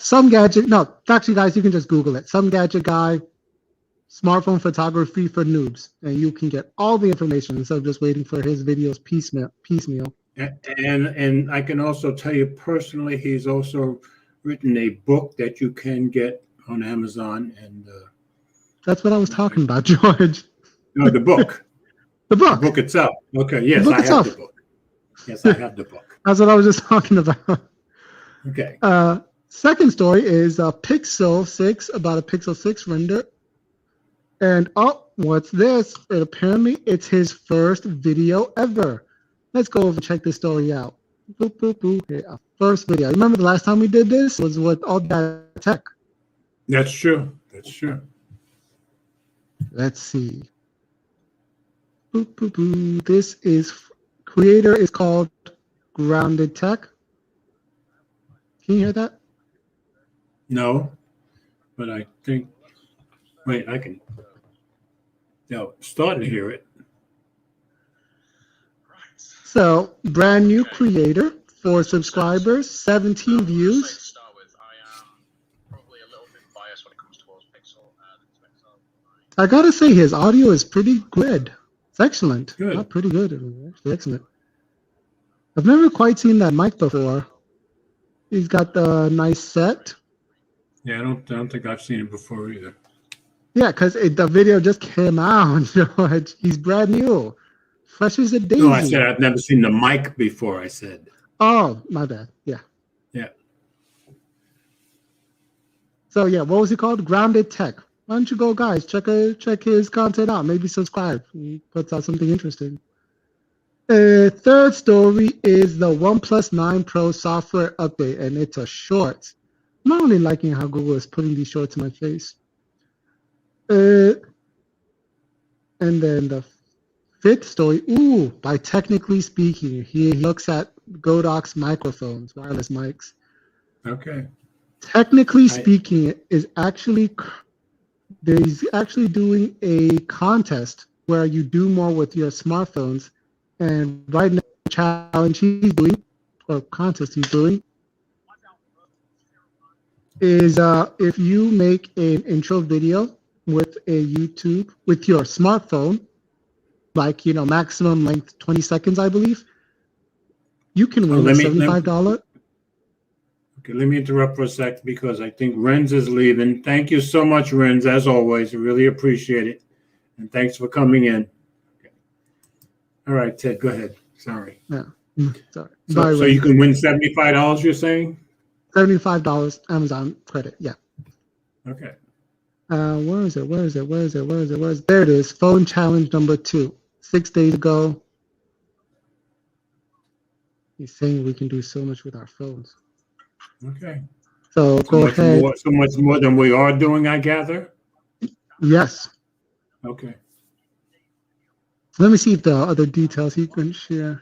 actually, guys, you can just Google it. Some Gadget Guy, smartphone photography for noobs, and you can get all the information instead of just waiting for his videos piecemeal. And I can also tell you personally, he's also written a book that you can get on Amazon. And that's what I was talking about, George. No, the book. The book. The book itself. Okay, yes, I have the book. Yes, I have the book. That's what I was just talking about. Okay. Second story is Pixel 6, about a Pixel 6 render. And what's this? Apparently, it's his first video ever. Let's go over and check this story out. Boop, boop, boop. Yeah, first video. Remember the last time we did this was with All That Tech. That's true. That's true. Let's see. Boop, boop, boop. This is creator is called Grounded Tech. Can you hear that? No, but I think. Wait, I can. No, starting to hear it. So, brand new creator, 4 subscribers, 17 views. I gotta say, his audio is pretty good. It's excellent. Good. Not pretty good, actually excellent. I've never quite seen that mic before. He's got the nice set. Yeah, I don't think I've seen it before either. Yeah, because the video just came out, George. He's brand new. Fresh as a daisy. No, I said I've never seen the mic before, I said. Oh, my bad. Yeah. Yeah. So, yeah, what was he called? Grounded Tech. Why don't you go, guys, check his content out. Maybe subscribe. He puts out something interesting. Third story is the OnePlus 9 Pro software update, and it's a short. I'm not really liking how Google is putting these shorts in my face. And then the fifth story, by Technically Speaking, he looks at Godox microphones, wireless mics. Okay. Technically Speaking is actually doing a contest where you do more with your smartphones. And right now, the challenge he's doing, or contest he's doing, is if you make an intro video with your smartphone, like, maximum length 20 seconds, I believe, you can win $75. Okay, let me interrupt for a sec because I think Renz is leaving. Thank you so much, Renz, as always. I really appreciate it. And thanks for coming in. Okay. All right, Ted, go ahead. Sorry. Yeah. Sorry. So you can win $75, you're saying? $75 Amazon credit, yeah. Okay. Where is it? There it is. Phone challenge number 2. 6 days ago. He's saying we can do so much with our phones. Okay. So go ahead. So much more than we are doing, I gather? Yes. Okay. So let me see if the other details he can share.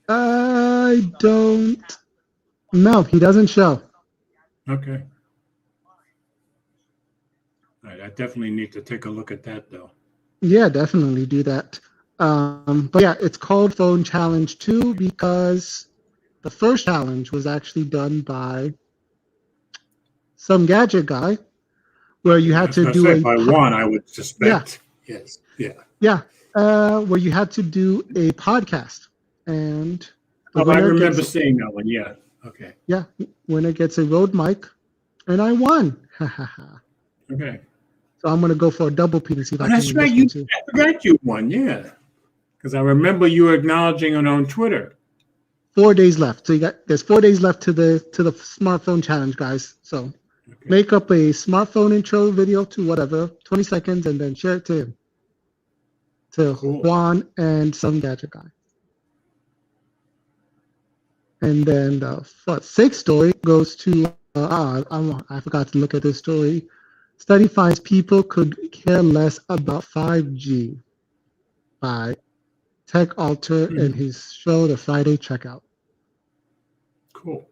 I don't. No, he doesn't show. Okay. All right, I definitely need to take a look at that, though. Yeah, definitely do that. But yeah, it's called Phone Challenge 2 because the first challenge was actually done by some gadget guy where you I had was to going to do say a by one, I would yeah, suspect. Yes. Yeah. yeah, where you had to do a podcast, and the Oh, I winner remember gets seeing that one. Yeah. Okay. yeah, winner gets a Rode mic, and I won. So Okay. I'm gonna go for a double P to see if Oh, I can that's win right. this one You, too. I forgot you won. Yeah. Because I remember you acknowledging it on Twitter. 4 days left. So there's 4 days left to the smartphone challenge, guys. So Okay. make up a smartphone intro video to whatever, 20 seconds, and then share it to him, to Cool. Juan and some gadget guy. And then the sixth story goes to I forgot to look at this story. Study finds people could care less about 5G by Tech Alter and Mhm. his show The Friday Checkout. Cool.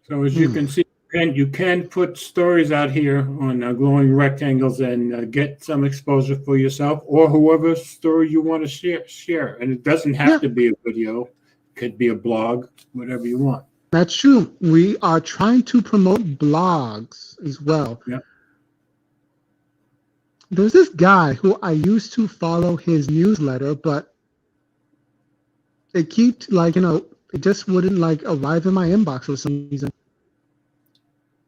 So as you Hmm. can see, you can put stories out here on glowing rectangles and get some exposure for yourself or whoever story you want to share. And it doesn't have Yeah, to be a video. It could be a blog, whatever you want. that's true. We are trying to promote blogs as well. Yeah. There's this guy who I used to follow his newsletter, but it keeps it just wouldn't arrive in my inbox for some reason.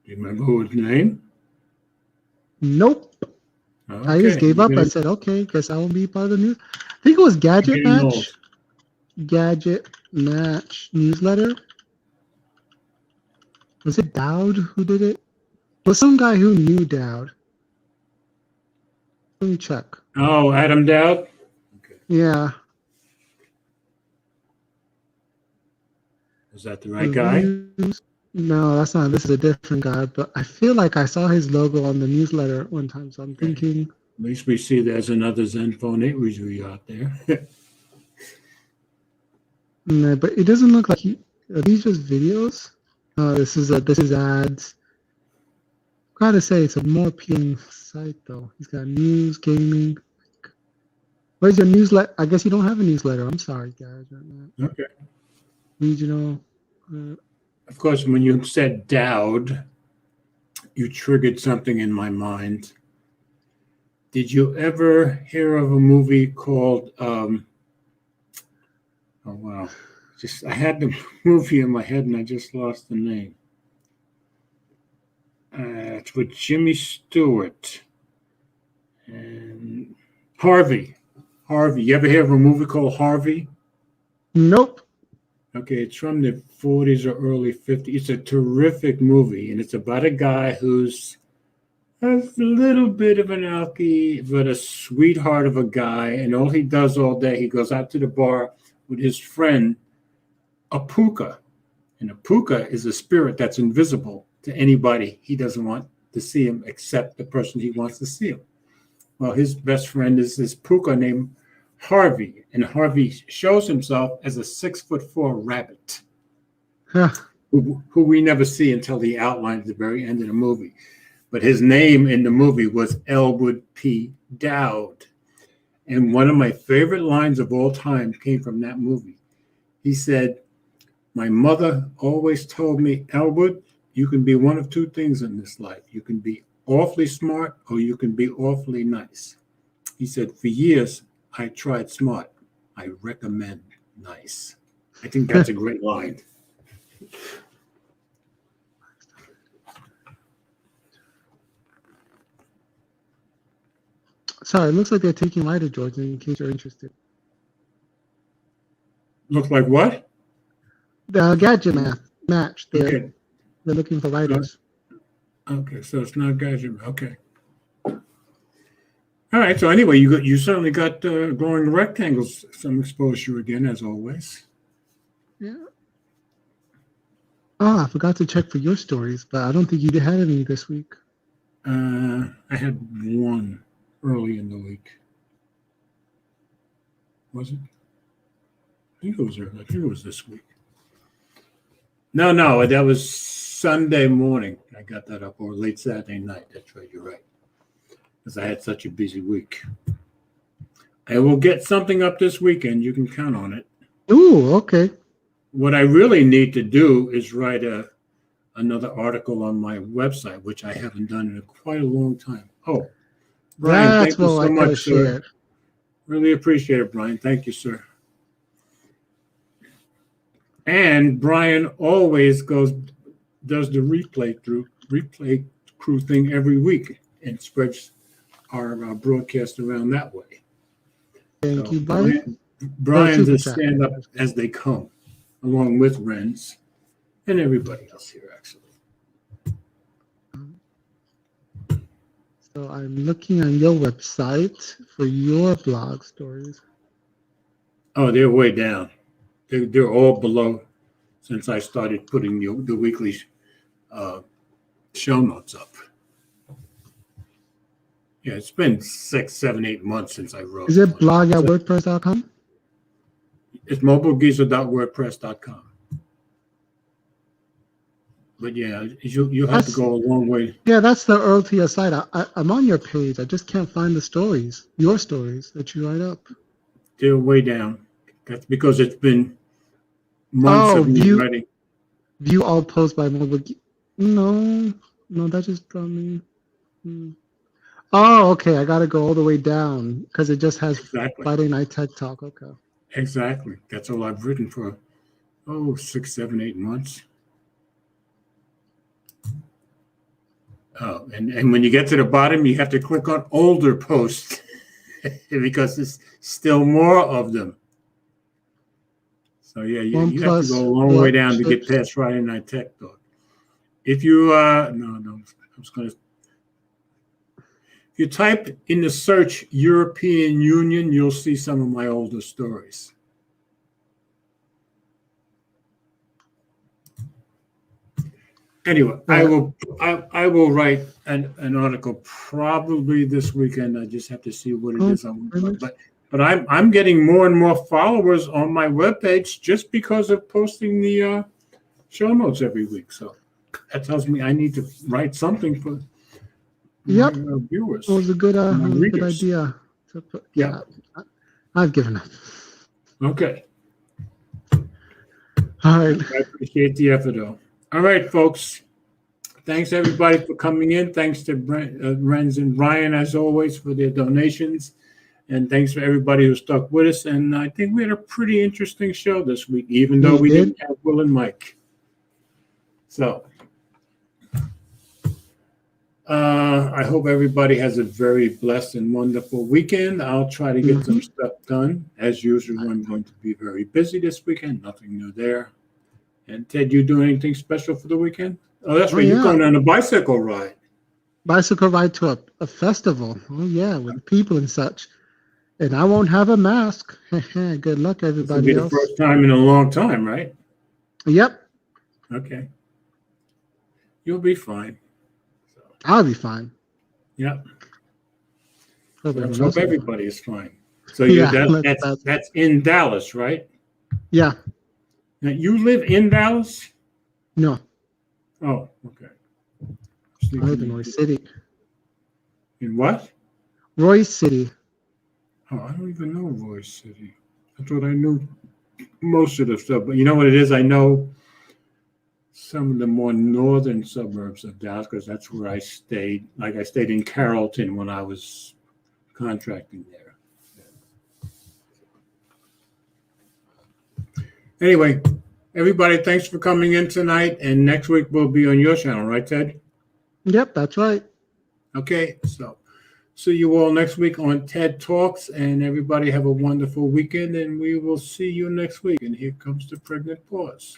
Do you remember who his name? Nope. I just Okay. gave You're up. I getting, said, okay, guess I won't be part of the news. I think it was you're getting old. Gadget Match newsletter. Was it Dowd who did it? Was some guy who knew Dowd. Let me check. Oh, Adam Dowd? Okay. Yeah. Is that the right guy? No, that's not. This is a different guy, but I feel like I saw his logo on the newsletter one time, so I'm Okay. thinking. At least we see there's another Zenfone 8 review out there. No, but it doesn't look like are these just videos? No, this is ads. Gotta say, it's a more appealing site though. He's got news, gaming. Where's your newsletter? I guess you don't have a newsletter. I'm sorry, guys. Okay. Regional. Of course, when you said Dowd, you triggered something in my mind. Did you ever hear of a movie called? Oh wow! I had the movie in my head and I just lost the name. It's with Jimmy Stewart and Harvey. Harvey. You ever hear of a movie called Harvey? Nope. Okay, it's from the 40s or early 50s. It's a terrific movie, and it's about a guy who's a little bit of an alkie, but a sweetheart of a guy. And all he does all day, he goes out to the bar with his friend, a puka. And a puka is a spirit that's invisible to anybody he doesn't want to see him except the person he wants to see him. Well, his best friend is this puka named Harvey, and Harvey shows himself as a 6'4" rabbit, Huh. who we never see until the outline at the very end of the movie. But his name in the movie was Elwood P. Dowd. And one of my favorite lines of all time came from that movie. He said, "My mother always told me, Elwood, you can be one of two things in this life. You can be awfully smart or you can be awfully nice." He said, "For years, I tried smart. I recommend nice." I think that's a great line. Sorry, it looks like they're taking writer George in case you're interested. Look like what? The gadget match. Okay. They're looking for writers. Okay, so it's not gadget. Okay. All right. So anyway, you certainly got glowing rectangles, some exposure again, as always. Yeah. Oh, I forgot to check for your stories, but I don't think you had any this week. I had one early in the week. Was it? I think it was early. I think it was this week. No, that was Sunday morning. I got that up, or late Saturday night. That's right. You're right. Because I had such a busy week. I will get something up this weekend. You can count on it. Ooh, okay. What I really need to do is write another article on my website, which I haven't done in quite a long time. Oh, Brian, That's thank you what I so could much, have sir. shared. Really appreciate it, Brian. Thank you, sir. And Brian always does the replay crew thing every week and spreads our broadcast around that way. Thank So you, Brian. Brian's Super a chat. stand up as they come, along with Renz and everybody else here, actually. So I'm looking on your website for your blog stories. Oh, they're way down. They're all below since I started putting the weekly show notes up. Yeah, it's been 6, 7, 8 months since I wrote. Is it blog at WordPress.com? It's mobilegeezer.wordpress.com. But yeah, you have to go a long way. Yeah, that's the earlier site. I'm on your page. I just can't find the stories, your stories that you write up. They're way down. That's because it's been months of me writing. View all posts by mobile. No, that just brought me. Oh, okay. I got to go all the way down because it just has Friday Night Tech Talk. Okay. Exactly. That's all I've written for, 6, 7, 8 months. Oh, and when you get to the bottom, you have to click on older posts because there's still more of them. So yeah, you have to go a long way down to get past Friday Night Tech Talk. If you I was going to. If you type in the search European Union, you'll see some of my older stories. Anyway, I will write an article probably this weekend. I just have to see what it is. But I'm getting more and more followers on my webpage just because of posting the show notes every week. So that tells me I need to write something for my viewers. It was a good idea. Yeah, I've given up. Okay. All right. I appreciate the effort, though. All right, folks. Thanks, everybody, for coming in. Thanks to Renz and Brian, as always, for their donations. And thanks for everybody who stuck with us. And I think we had a pretty interesting show this week, even though we didn't have Will and Mike. So I hope everybody has a very blessed and wonderful weekend. I'll try to get some stuff done. As usual, I'm going to be very busy this weekend. Nothing new there. And Ted, you doing anything special for the weekend? Oh, that's right. You're going on a bicycle ride. Bicycle ride to a festival. Oh, yeah, with people and such. And I won't have a mask. Good luck, everybody else. It'll be the first time in a long time, right? Yep. Okay. You'll be fine. I'll be fine. Yep. Let's hope everybody is fine. So that's in Dallas, right? Yeah. Now, you live in Dallas? No. Oh, okay. I live in Royce City. In what? Royce City. Oh, I don't even know Royce City. I thought I knew most of the stuff, but you know what it is? I know some of the more northern suburbs of Dallas because that's where I stayed. Like I stayed in Carrollton when I was contracting there. Anyway, everybody, thanks for coming in tonight. And next week we'll be on your channel, right, Ted? Yep, that's right. Okay, so see you all next week on TED Talks. And everybody have a wonderful weekend. And we will see you next week. And here comes the pregnant pause.